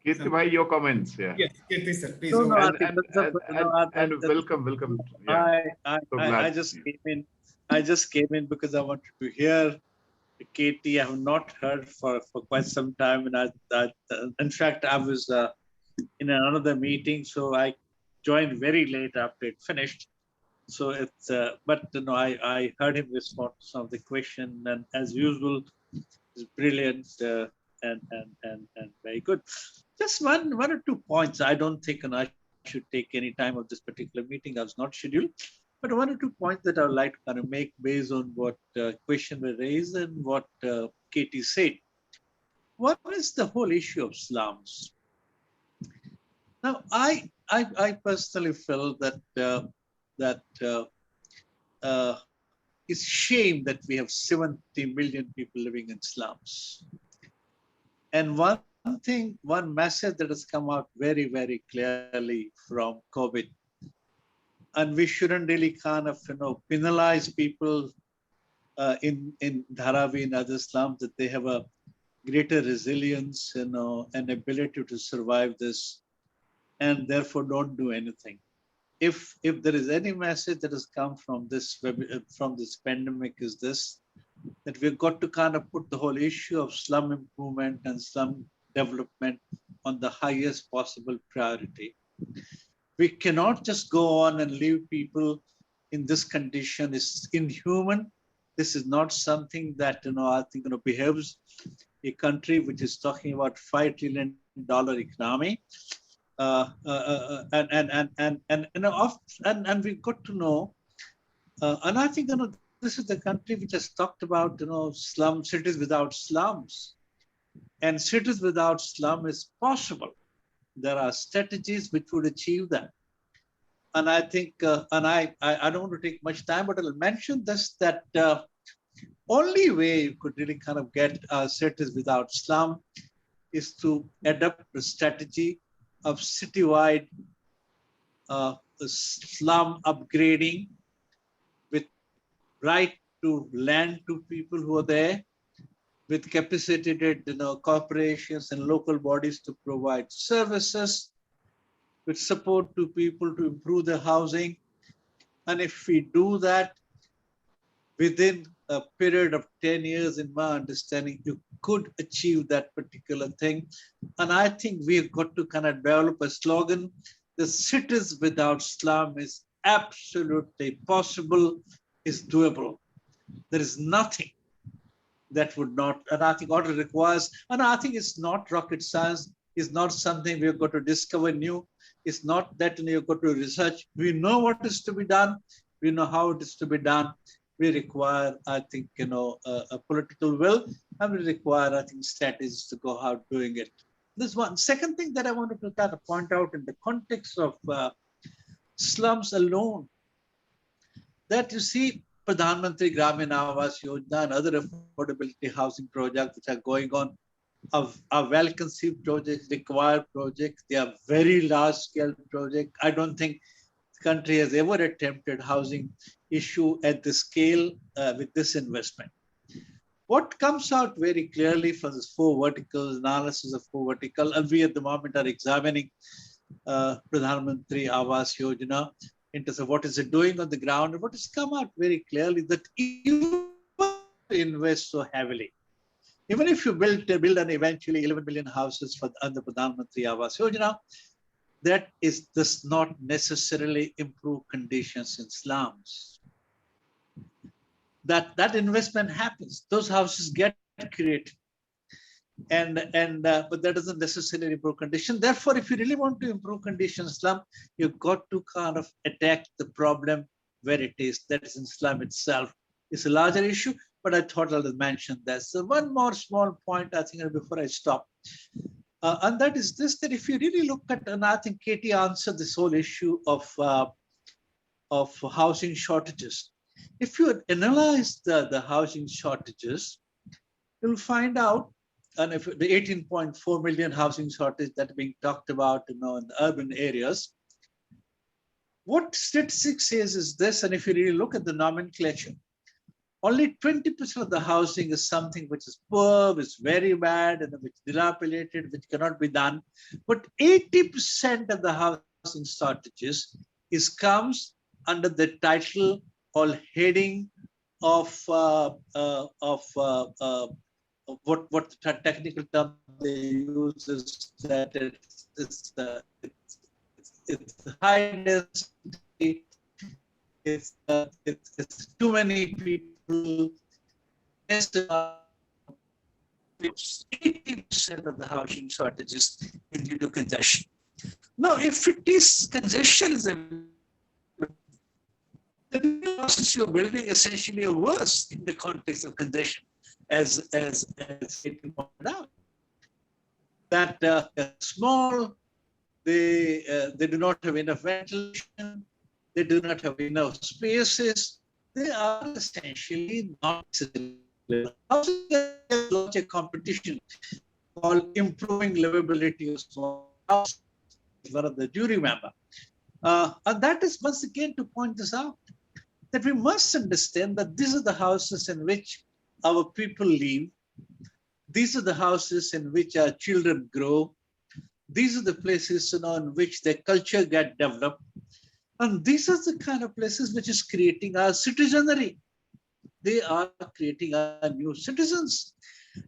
Kirti Bhai, your comments. Yeah. Yes, KT sir, please. No, And welcome. Yeah. I just came in because I wanted to hear KT. I have not heard for quite some time, and in fact I was in another meeting, so I joined very late after it finished. So it's, but I heard him respond to some of the question, and as usual, it's brilliant and very good. Just one or two points. I don't think I should take any time of this particular meeting. I was not scheduled, but one or two points that I would like to kind of make based on what question were raised and what KT said. What is the whole issue of slums? Now, I personally feel that it's a shame that we have 70 million people living in slums. And one message that has come out very, very clearly from COVID, and we shouldn't really kind of, penalize people in Dharavi and other slums, that they have a greater resilience, and ability to survive this, and therefore don't do anything. If there is any message that has come from this pandemic, is this, that we've got to kind of put the whole issue of slum improvement and slum development on the highest possible priority. We cannot just go on and leave people in this condition. It's inhuman. This is not something that, I think, behaves a country which is talking about $5 trillion economy. And we've got to know, and I think, this is the country which has talked about, cities without slums. And cities without slum is possible. There are strategies which would achieve that. And I think, I don't want to take much time, but I'll mention this, that only way you could really kind of get cities without slum is to adopt a strategy of citywide slum upgrading with right to land to people who are there, with capacitated corporations and local bodies to provide services, with support to people to improve their housing. And if we do that within a period of 10 years, in my understanding, you could achieve that particular thing. And I think we've got to kind of develop a slogan: the cities without slum is absolutely possible, is doable. There is nothing that would not, and I think what it requires, and I think it's not rocket science, it's not something we've got to discover new. It's not that you've got to research. We know what is to be done. We know how it is to be done. We require, I think, a political will, and we require, I think, strategies to go out doing it. This one. Second thing that I wanted to kind of point out in the context of slums alone, that you see Pradhan Mantri Gramin Awas Yojana and other affordability housing projects which are going on are well-conceived projects, required projects. They are very large-scale projects. I don't think the country has ever attempted housing issue at this scale with this investment. What comes out very clearly from this four verticals, analysis of four vertical, and we at the moment are examining Pradhan Mantri Awas Yojana in terms of what is it doing on the ground, and what has come out very clearly that even invest so heavily, even if you build and eventually 11 million houses for under Pradhan Mantri Awas Yojana, that does not necessarily improve conditions in slums. That investment happens, those houses get created, but that doesn't necessarily improve condition. Therefore, if you really want to improve conditions in slum, you've got to kind of attack the problem where it is. That is in slum itself. It's a larger issue, but I thought I'll mention that. So one more small point, I think, before I stop. And that is this, that if you really look at, and I think Katie answered this whole issue of housing shortages. If you analyze the housing shortages, you'll find out, and if the 18.4 million housing shortage that are being talked about in the urban areas, what statistics says is this, and if you really look at the nomenclature, only 20% of the housing is something which is poor, which is very bad, and which is dilapidated, which cannot be done. But 80% of the housing shortages comes under the title or heading of what the technical term they use is that it's high density, it's too many people. 80% of the housing shortages is due to congestion. Now, if it is congestion, the new houses you're building essentially are worse in the context of congestion, as it pointed out. That small, they do not have enough ventilation, they do not have enough spaces. They are essentially not a competition called improving livability of small houses, one of the jury member. And that is once again to point this out, that we must understand that these are the houses in which our people live. These are the houses in which our children grow. These are the places in which their culture get developed. And these are the kind of places which is creating our citizenry. They are creating our new citizens.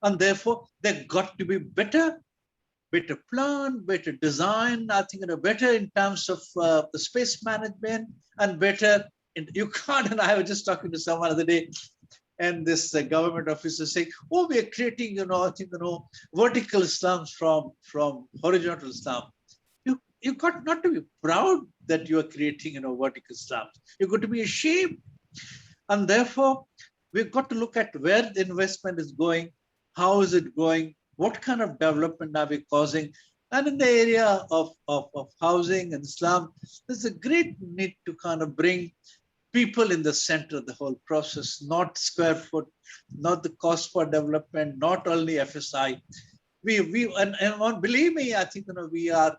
And therefore, they've got to be better plan, better design, I think, better in terms of the space management, and better, you can't, and I was just talking to someone the other day, and this government officer saying, oh, we are creating, I think, vertical slums from horizontal slums. You got not to be proud that you are creating, vertical slums. You've got to be ashamed. And therefore, we've got to look at where the investment is going, how is it going, what kind of development are we causing. And in the area of housing and slum, there's a great need to kind of bring people in the center of the whole process, not square foot, not the cost for development, not only FSI. Believe me, I think we are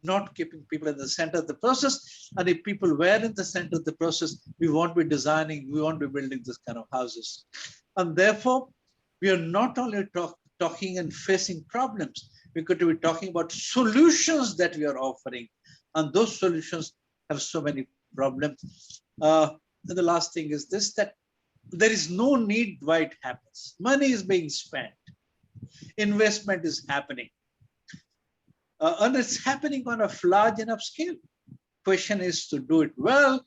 not keeping people in the center of the process. And if people were in the center of the process, we won't be designing, we won't be building this kind of houses. And therefore, we are not only talking and facing problems, we could be talking about solutions that we are offering. And those solutions have so many problems. And the last thing is this, that there is no need why it happens. Money is being spent. Investment is happening. And it's happening on a large enough scale. Question is to do it well.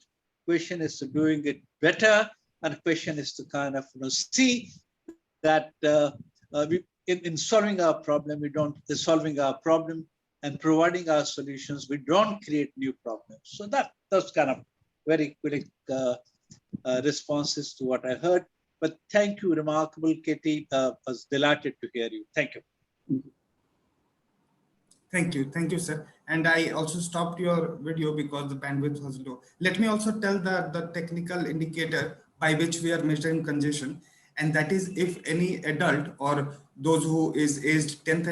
Question is to doing it better. And question is to kind of see that in solving our problem, solving our problem and providing our solutions, we don't create new problems. So that's kind of very quick responses to what I heard. But thank you, remarkable KT. I was delighted to hear you. Thank you. Thank you, sir. And I also stopped your video because the bandwidth was low. Let me also tell the technical indicator by which we are measuring congestion, and that is if any adult or those who is aged 10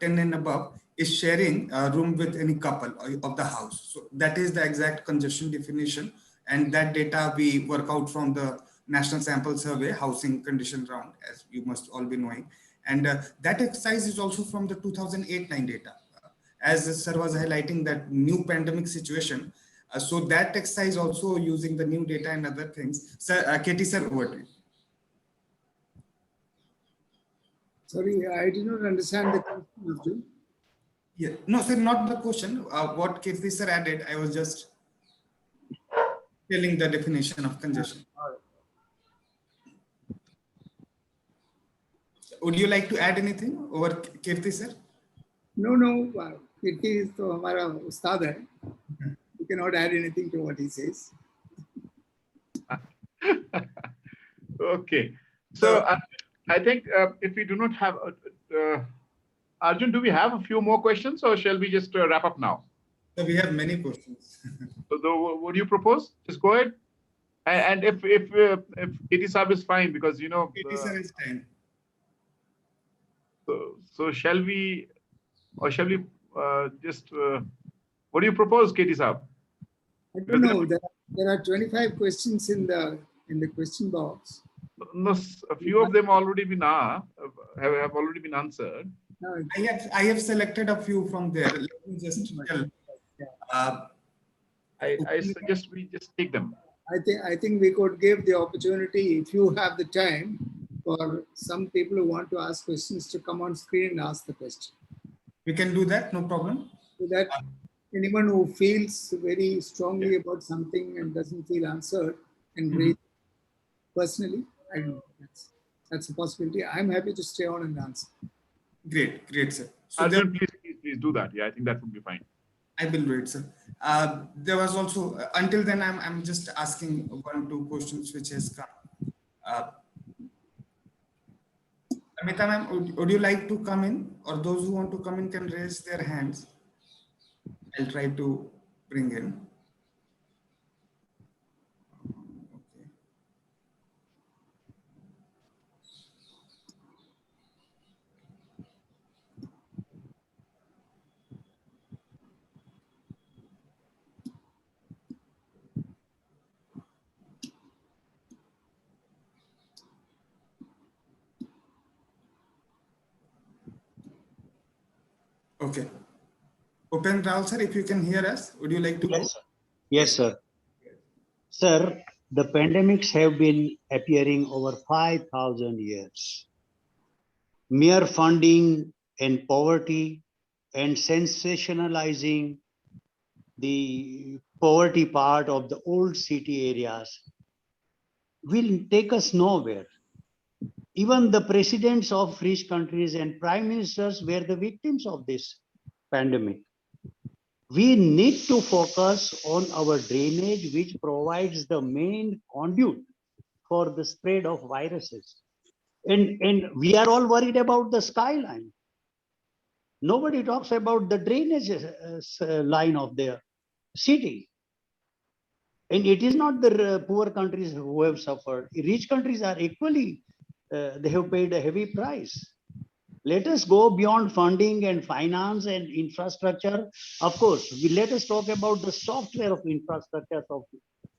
and above is sharing a room with any couple of the house. So that is the exact congestion definition, and that data we work out from the National Sample Survey Housing Condition Round, as you must all be knowing. And that exercise is also from the 2008-9 data. As sir was highlighting that new pandemic situation. So that exercise also using the new data and other things. Sir, KT sir, over to you. Sorry, I did not understand the question. Yeah, no, sir, not the question. What KT sir added, I was just telling the definition of congestion. Would you like to add anything over KT sir? No. KT is to हमारा उस्ताद है. You cannot add anything to what he says. Okay. So I think if we do not have, Arjun, do we have a few more questions or shall we just wrap up now? So we have many questions. So what do you propose? Just go ahead. And if KT Saab is fine, because KT sir is fine. So shall we, or shall we just, what do you propose, KT Saab? I don't know. There are 25 questions in the question box. No, a few of them already been have already been answered. No, I have selected a few from there. Let me just tell. I suggest we just take them. I think we could give the opportunity, if you have the time, for some people who want to ask questions to come on screen and ask the question. We can do that, no problem. So that anyone who feels very strongly about something and doesn't feel answered and raise personally, I don't know. That's a possibility. I'm happy to stay on and answer. Great, sir. So Arjun, please do that. Yeah, I think that would be fine. I will do it, sir. There was also, until then, I'm just asking 1-2 questions which has come. Amita ma'am, would you like to come in, or those who want to come in can raise their hands? I'll try to bring in. Okay. Open Rao, sir, if you can hear us, would you like to go? Yes, sir. Sir, the pandemics have been appearing over 5,000 years. Mere funding and poverty and sensationalizing the poverty part of the old city areas will take us nowhere. Even the presidents of rich countries and prime ministers were the victims of this pandemic. We need to focus on our drainage, which provides the main conduit for the spread of viruses. And we are all worried about the skyline. Nobody talks about the drainage line of the city. And it is not the poor countries who have suffered. Rich countries are equally, they have paid a heavy price. Let us go beyond funding and finance and infrastructure. Of course, let us talk about the software of infrastructure of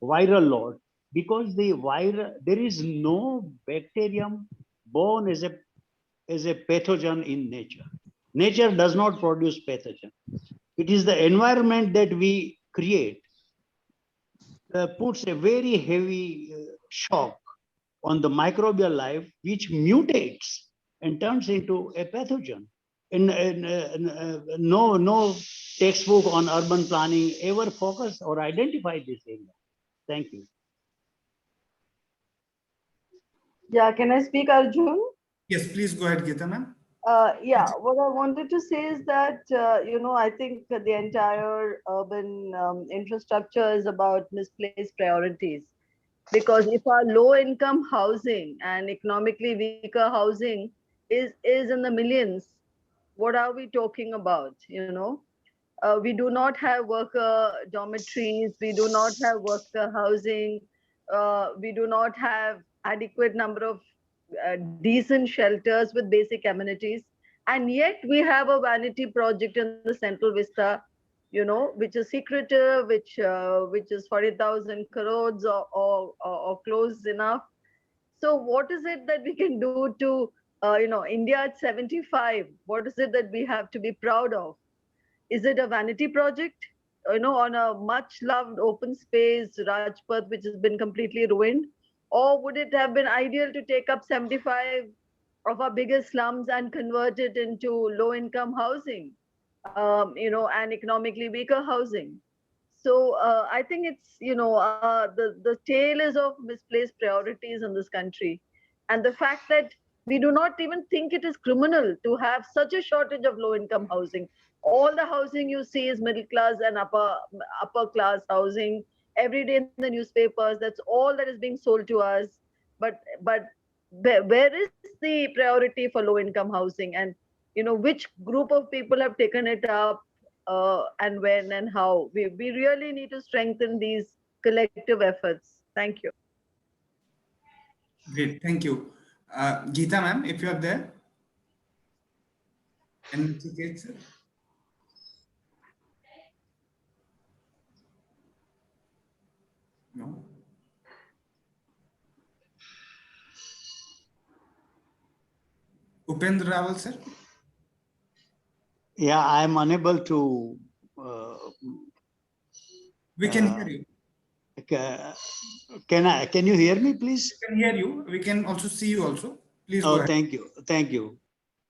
viral load, because there is no bacterium born as a pathogen in nature. Nature does not produce pathogen. It is the environment that we create puts a very heavy shock on the microbial life, which mutates and turns into a pathogen. And no textbook on urban planning ever focused or identified this area. Thank you. Yeah, can I speak, Arjun? Yes, please go ahead, Geeta ma'am. Yeah, what I wanted to say is that, I think the entire urban infrastructure is about misplaced priorities. Because if our low income housing and economically weaker housing is in the millions, what are we talking about? We do not have worker dormitories, we do not have worker housing, we do not have adequate number of decent shelters with basic amenities, and yet we have a vanity project in the Central Vista, which is secretive, which is 40,000 crores or close enough. So what is it that we can do to, India at 75? What is it that we have to be proud of? Is it a vanity project? On a much loved open space, Rajpath, which has been completely ruined? Or would it have been ideal to take up 75 of our biggest slums and convert it into low income housing, and economically weaker housing? So I think it's, the tale is of misplaced priorities in this country. And the fact that we do not even think it is criminal to have such a shortage of low income housing. All the housing you see is middle class and upper class housing. Every day in the newspapers, that's all that is being sold to us. But where is the priority for low income housing? And which group of people have taken it up, and when and how? We really need to strengthen these collective efforts. Thank you. Great, thank you. Geeta ma'am, if you are there. And sir. No. Upendra Rawal, sir. Yeah, I am unable to. We can hear you. Can you hear me, please? We can hear you. We can also see you also. Please go ahead. Thank you.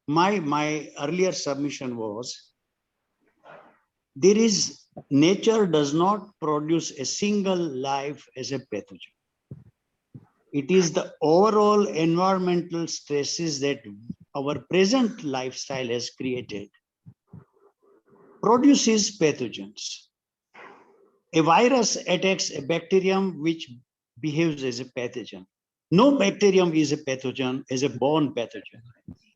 My earlier submission was, nature does not produce a single life as a pathogen. It is the overall environmental stresses that our present lifestyle has created produces pathogens. A virus attacks a bacterium which behaves as a pathogen. No bacterium is a pathogen, as a born pathogen.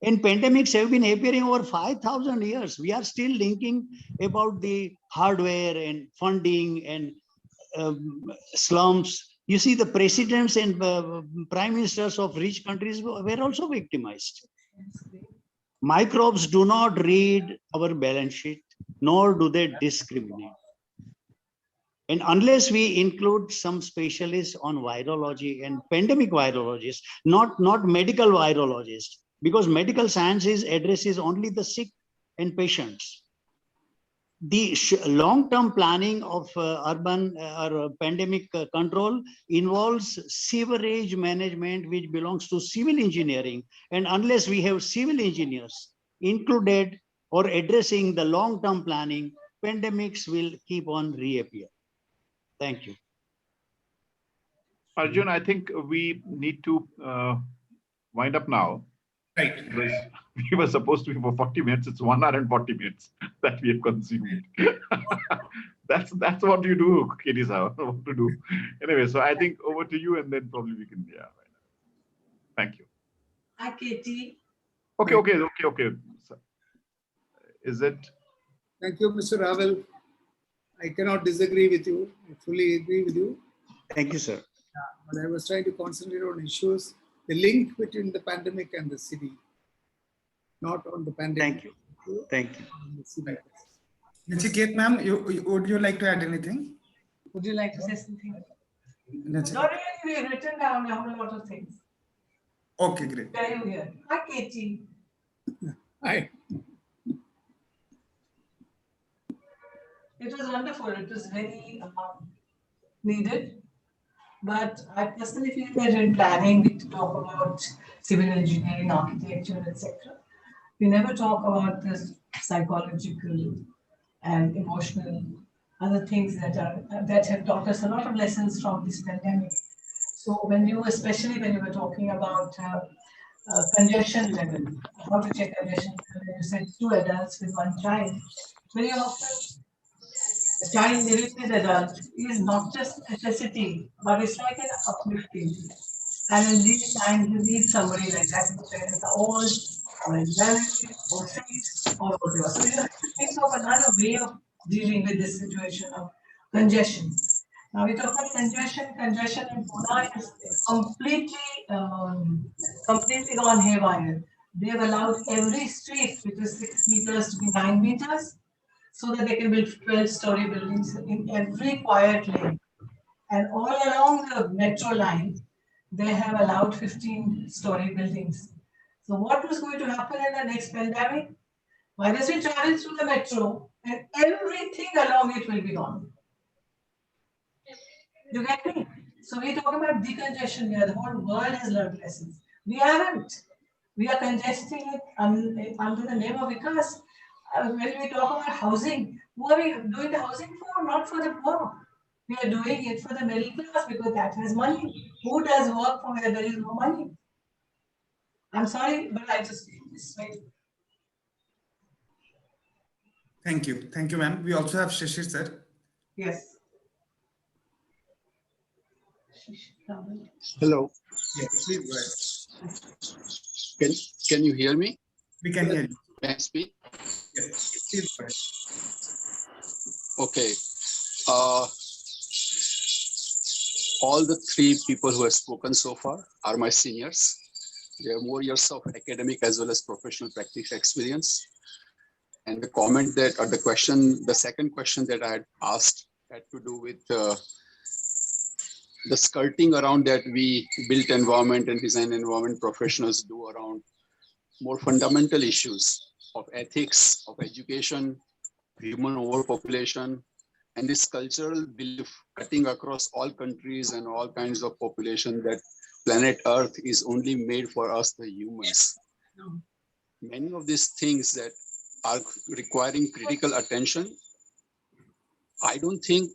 And pandemics have been appearing over 5,000 years. We are still thinking about the hardware and funding and slums. You see, the presidents and prime ministers of rich countries were also victimized. Microbes do not read our balance sheet, nor do they discriminate. And unless we include some specialists on virology and pandemic virologists, not medical virologists, because medical sciences addresses only the sick and patients. The long-term planning of urban or pandemic control involves sewerage management, which belongs to civil engineering. And unless we have civil engineers included or addressing the long-term planning, pandemics will keep on reappear. Thank you. Arjun, I think we need to wind up now. Right. We were supposed to be for 40 minutes. It's 1 hour and 40 minutes that we have consumed. That's what you do, Katie Sawa. What to do. Anyway, so I think over to you, and then probably we can, yeah. Thank you. Hi, Katie. Okay. Is it? Thank you, Mr. Ravel. I cannot disagree with you. I fully agree with you. Thank you, sir. But I was trying to concentrate on issues, the link between the pandemic and the city, not on the pandemic. Thank you. Thank you. Nachiket ma'am, would you like to add anything? Would you like to say something? Nachiket. Not really, we've written down a whole lot of things. Okay, great. Where are you here? Hi, Katie. Hi. It was wonderful. It was very needed. But I personally feel that in planning, we talk about civil engineering, architecture, etc. We never talk about the psychological and emotional other things that have taught us a lot of lessons from this pandemic. So especially when you were talking about congestion level, how to check congestion level, you said 2 adults with 1 child. Very often, a child living with adult is not just necessity, but it's like an uplifting. And in these times, you need somebody like that. The parents are old, or invalid, or sick, or whatever. So you have to think of another way of dealing with this situation of congestion. Now we talk about congestion. Congestion in Pune is completely gone haywire. They have allowed every street, which is 6 meters, to be 9 meters, so that they can build 12-story buildings in every quiet lane. And all along the metro line, they have allowed 15-story buildings. So what was going to happen in the next pandemic? Virus will travel through the metro and everything along it will be gone. You get me? So we talk about decongestion here. The whole world has learned lessons. We haven't. We are congesting it under the name of Vikas. When we talk about housing, who are we doing the housing for? Not for the poor. We are doing it for the middle class because that has money. Who does work for where there is no money? I'm sorry, but I just feel this way. Thank you. Thank you, ma'am. We also have Shishir, sir. Yes. Hello. Yes, please go ahead. Can you hear me? We can hear you. Can I speak? Yes, please go ahead. Okay. All the 3 people who have spoken so far are my seniors. They have more years of academic as well as professional practice experience. And the comment that, or the second question that I had asked had to do with the skirting around that we built environment and design environment professionals do around more fundamental issues of ethics, of education, human overpopulation, and this cultural belief cutting across all countries and all kinds of population that planet Earth is only made for us, the humans. Many of these things that are requiring critical attention, I don't think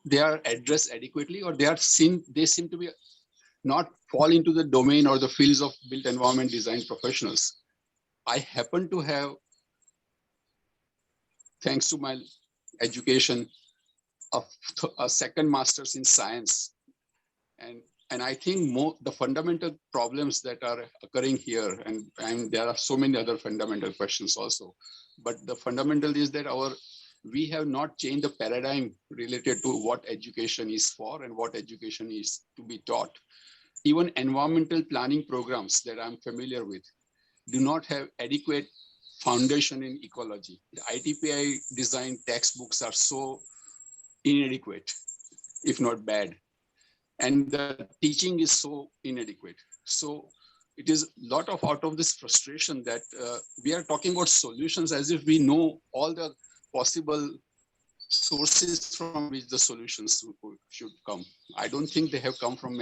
they are addressed adequately, or they seem to be not fall into the domain or the fields of built environment design professionals. I happen to have, thanks to my education, a second master's in science. And I think the fundamental problems that are occurring here, and there are so many other fundamental questions also, but the fundamental is that we have not changed the paradigm related to what education is for and what education is to be taught. Even environmental planning programs that I'm familiar with do not have adequate foundation in ecology. The ITPI design textbooks are so inadequate, if not bad. And the teaching is so inadequate. So it is a lot of out of this frustration that we are talking about solutions as if we know all the possible sources from which the solutions should come. I don't think they have come from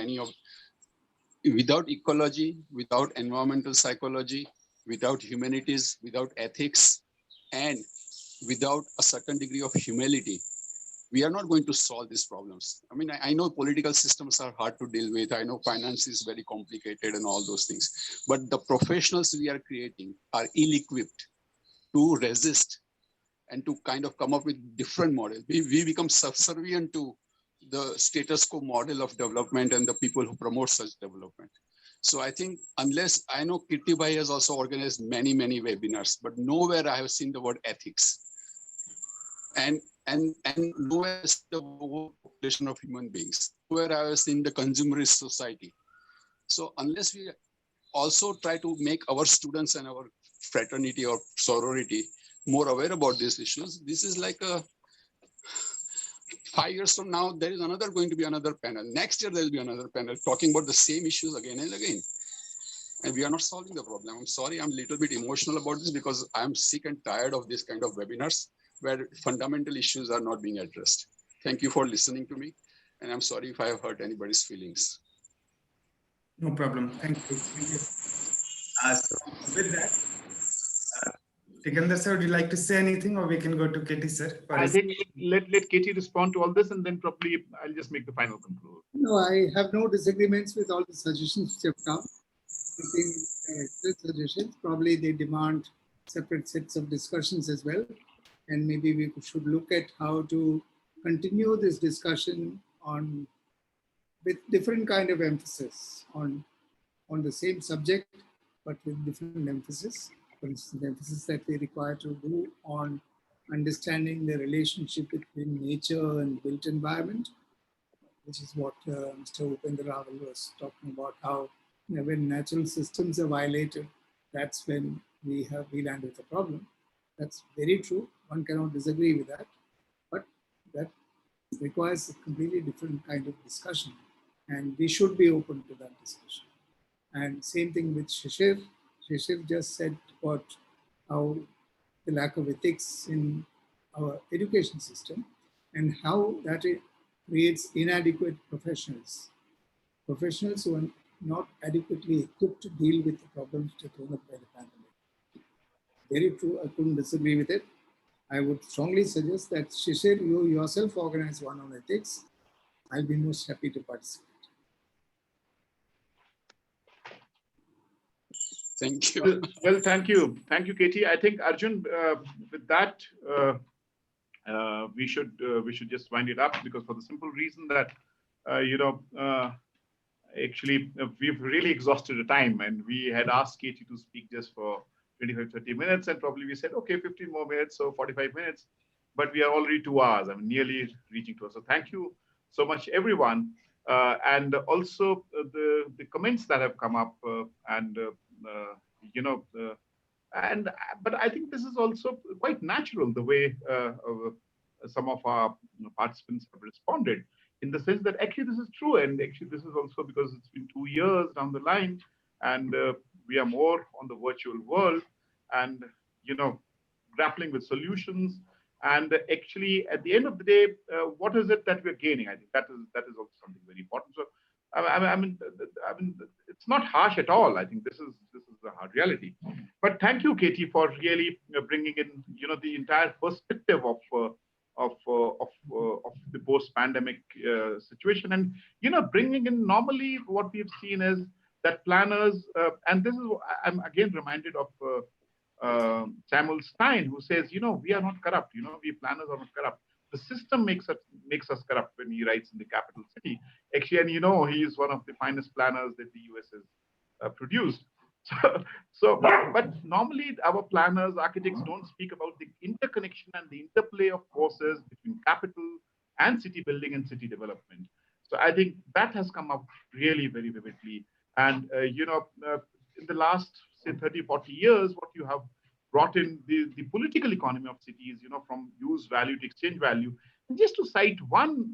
without ecology, without environmental psychology, without humanities, without ethics, and without a certain degree of humility. we are not going to solve these problems. I mean, I know political systems are hard to deal with. I know finance is very complicated and all those things, but the professionals we are creating are ill-equipped to resist and to kind of come up with different models. We become subservient to the status quo model of development and the people who promote such development. So I think unless, I know Kirti Bhai has also organized many, many webinars, but nowhere I have seen the word ethics. And nowhere is the whole population of human beings, nowhere I have seen the consumerist society. So unless we also try to make our students and our fraternity or sorority more aware about these issues, this is like a 5 years from now, there is going to be another panel. Next year, there will be another panel talking about the same issues again and again. And we are not solving the problem. I'm sorry, I'm a little bit emotional about this because I'm sick and tired of this kind of webinars where fundamental issues are not being addressed. Thank you for listening to me. And I'm sorry if I have hurt anybody's feelings. No problem. Thank you. Thank you. So with that, Tikender sir, would you like to say anything, or we can go to KT sir? I think let KT respond to all this, and then probably I'll just make the final conclusion. No, I have no disagreements with all the suggestions which have come. I think excellent suggestions. Probably they demand separate sets of discussions as well. And maybe we should look at how to continue this discussion on with different kind of emphasis on the same subject, but with different emphasis. For instance, the emphasis that we require to do on understanding the relationship between nature and built environment, which is what Mr. Unopenable was talking about, how when natural systems are violated, that's when we land with a problem. That's very true. One cannot disagree with that, but that requires a completely different kind of discussion, and we should be open to that discussion. And same thing with Shishir. Shishir just said about how the lack of ethics in our education system and how that creates inadequate professionals who are not adequately equipped to deal with the problems thrown up by the pandemic. Very true, I couldn't disagree with it. I would strongly suggest that Shishir, you yourself organize one on ethics. I'll be most happy to participate. Thank you. Well, thank you. Thank you, KT. I think, Arjun, with that, we should just wind it up, because for the simple reason that, actually, we've really exhausted the time, and we had asked KT to speak just for 25, 30 minutes, and probably we said, okay, 15 more minutes, so 45 minutes, but we are already 2 hours. I mean, nearly reaching to us. So thank you so much, everyone. And also the comments that have come up, but I think this is also quite natural, the way some of our participants have responded, in the sense that actually this is true, and actually this is also because it's been 2 years down the line, and we are more on the virtual world, and grappling with solutions. And actually, at the end of the day, what is it that we're gaining? I think that is also something very important. So, I mean, it's not harsh at all. I think this is the hard reality. But thank you, KT, for really bringing in the entire perspective of the post-pandemic situation, and bringing in, normally what we've seen is that planners, and this is, I'm again reminded of Samuel Stein, who says, we are not corrupt. We planners are not corrupt. The system makes us corrupt, when he writes in the capital city. Actually, and he is one of the finest planners that the US has produced. But normally our planners, architects don't speak about the interconnection and the interplay of forces between capital and city building and city development. So I think that has come up really very vividly. And, in the last, say, 30, 40 years, what you have brought in the political economy of cities, from use value to exchange value. And just to cite one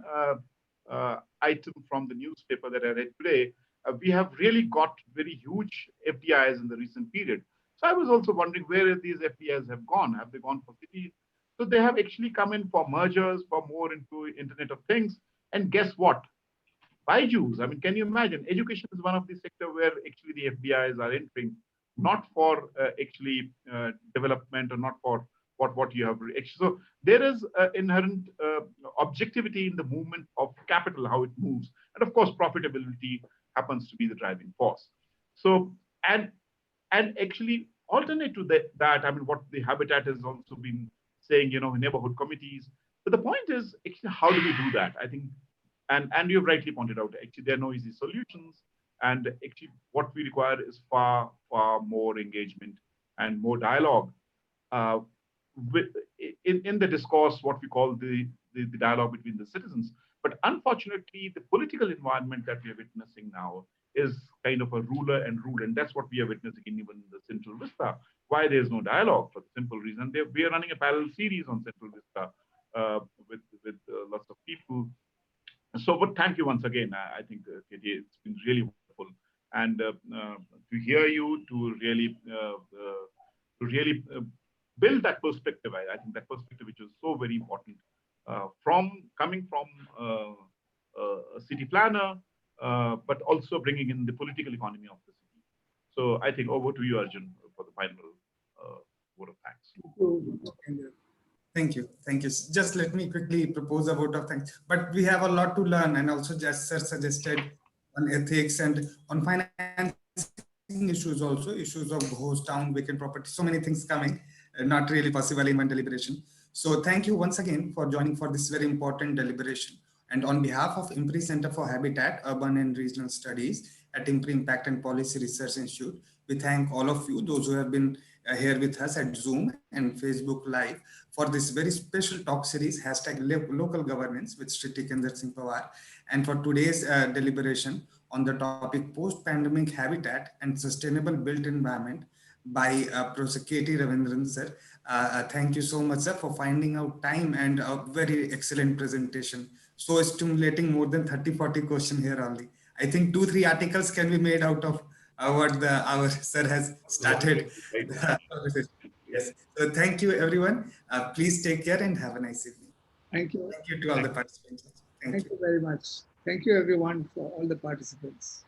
item from the newspaper that I read today, we have really got very huge FDIs in the recent period. So I was also wondering where these FDIs have gone. Have they gone for cities? So they have actually come in for mergers, for more into Internet of Things. And guess what? By Jews, I mean, can you imagine? Education is one of the sectors where actually the FDIs are entering, not for actually development, or not for what you have. So there is inherent objectivity in the movement of capital, how it moves, and of course profitability happens to be the driving force. So and actually alternate to that, I mean, what the Habitat has also been saying, neighborhood committees. But the point is actually, how do we do that? I think, and you've rightly pointed out, actually there are no easy solutions, and actually what we require is far more engagement and more dialogue with, in the discourse, what we call the dialogue between the citizens. But unfortunately, the political environment that we are witnessing now is kind of a ruler and ruled, and that's what we are witnessing in even the Central Vista. Why there's no dialogue? For the simple reason we are running a parallel series on Central Vista with lots of people. So, but thank you once again. I think KT, it's been really wonderful, and to hear you, to really build that perspective. I think that perspective, which is so very important, coming from a city planner, but also bringing in the political economy of the city. So I think over to you, Arjun, for the final vote of thanks. Thank you. Thank you. Just let me quickly propose a vote of thanks. But we have a lot to learn, and also just sir suggested on ethics and on financing issues, also issues of ghost town, vacant property, so many things coming, not really possible in one deliberation. So thank you once again for joining for this very important deliberation. And on behalf of IMPRI Center for Habitat, Urban and Regional Studies at IMPRI Impact and Policy Research Institute, we thank all of you, those who have been here with us at Zoom and Facebook Live for this very special talk series, #Local Governance with Shri Tikender Singh Panwar. And for today's deliberation on the topic Post-Pandemic Habitat and Sustainable Built Environment by Prof K T Ravindran, sir. Thank you so much, sir, for finding out time and a very excellent presentation. So stimulating, more than 30-40 questions here only. I think 2-3 articles can be made out of what our sir has started. Yes. So thank you, everyone. Please take care and have a nice evening. Thank you. Thank you to all the participants. Thank you very much. Thank you, everyone, for all the participants.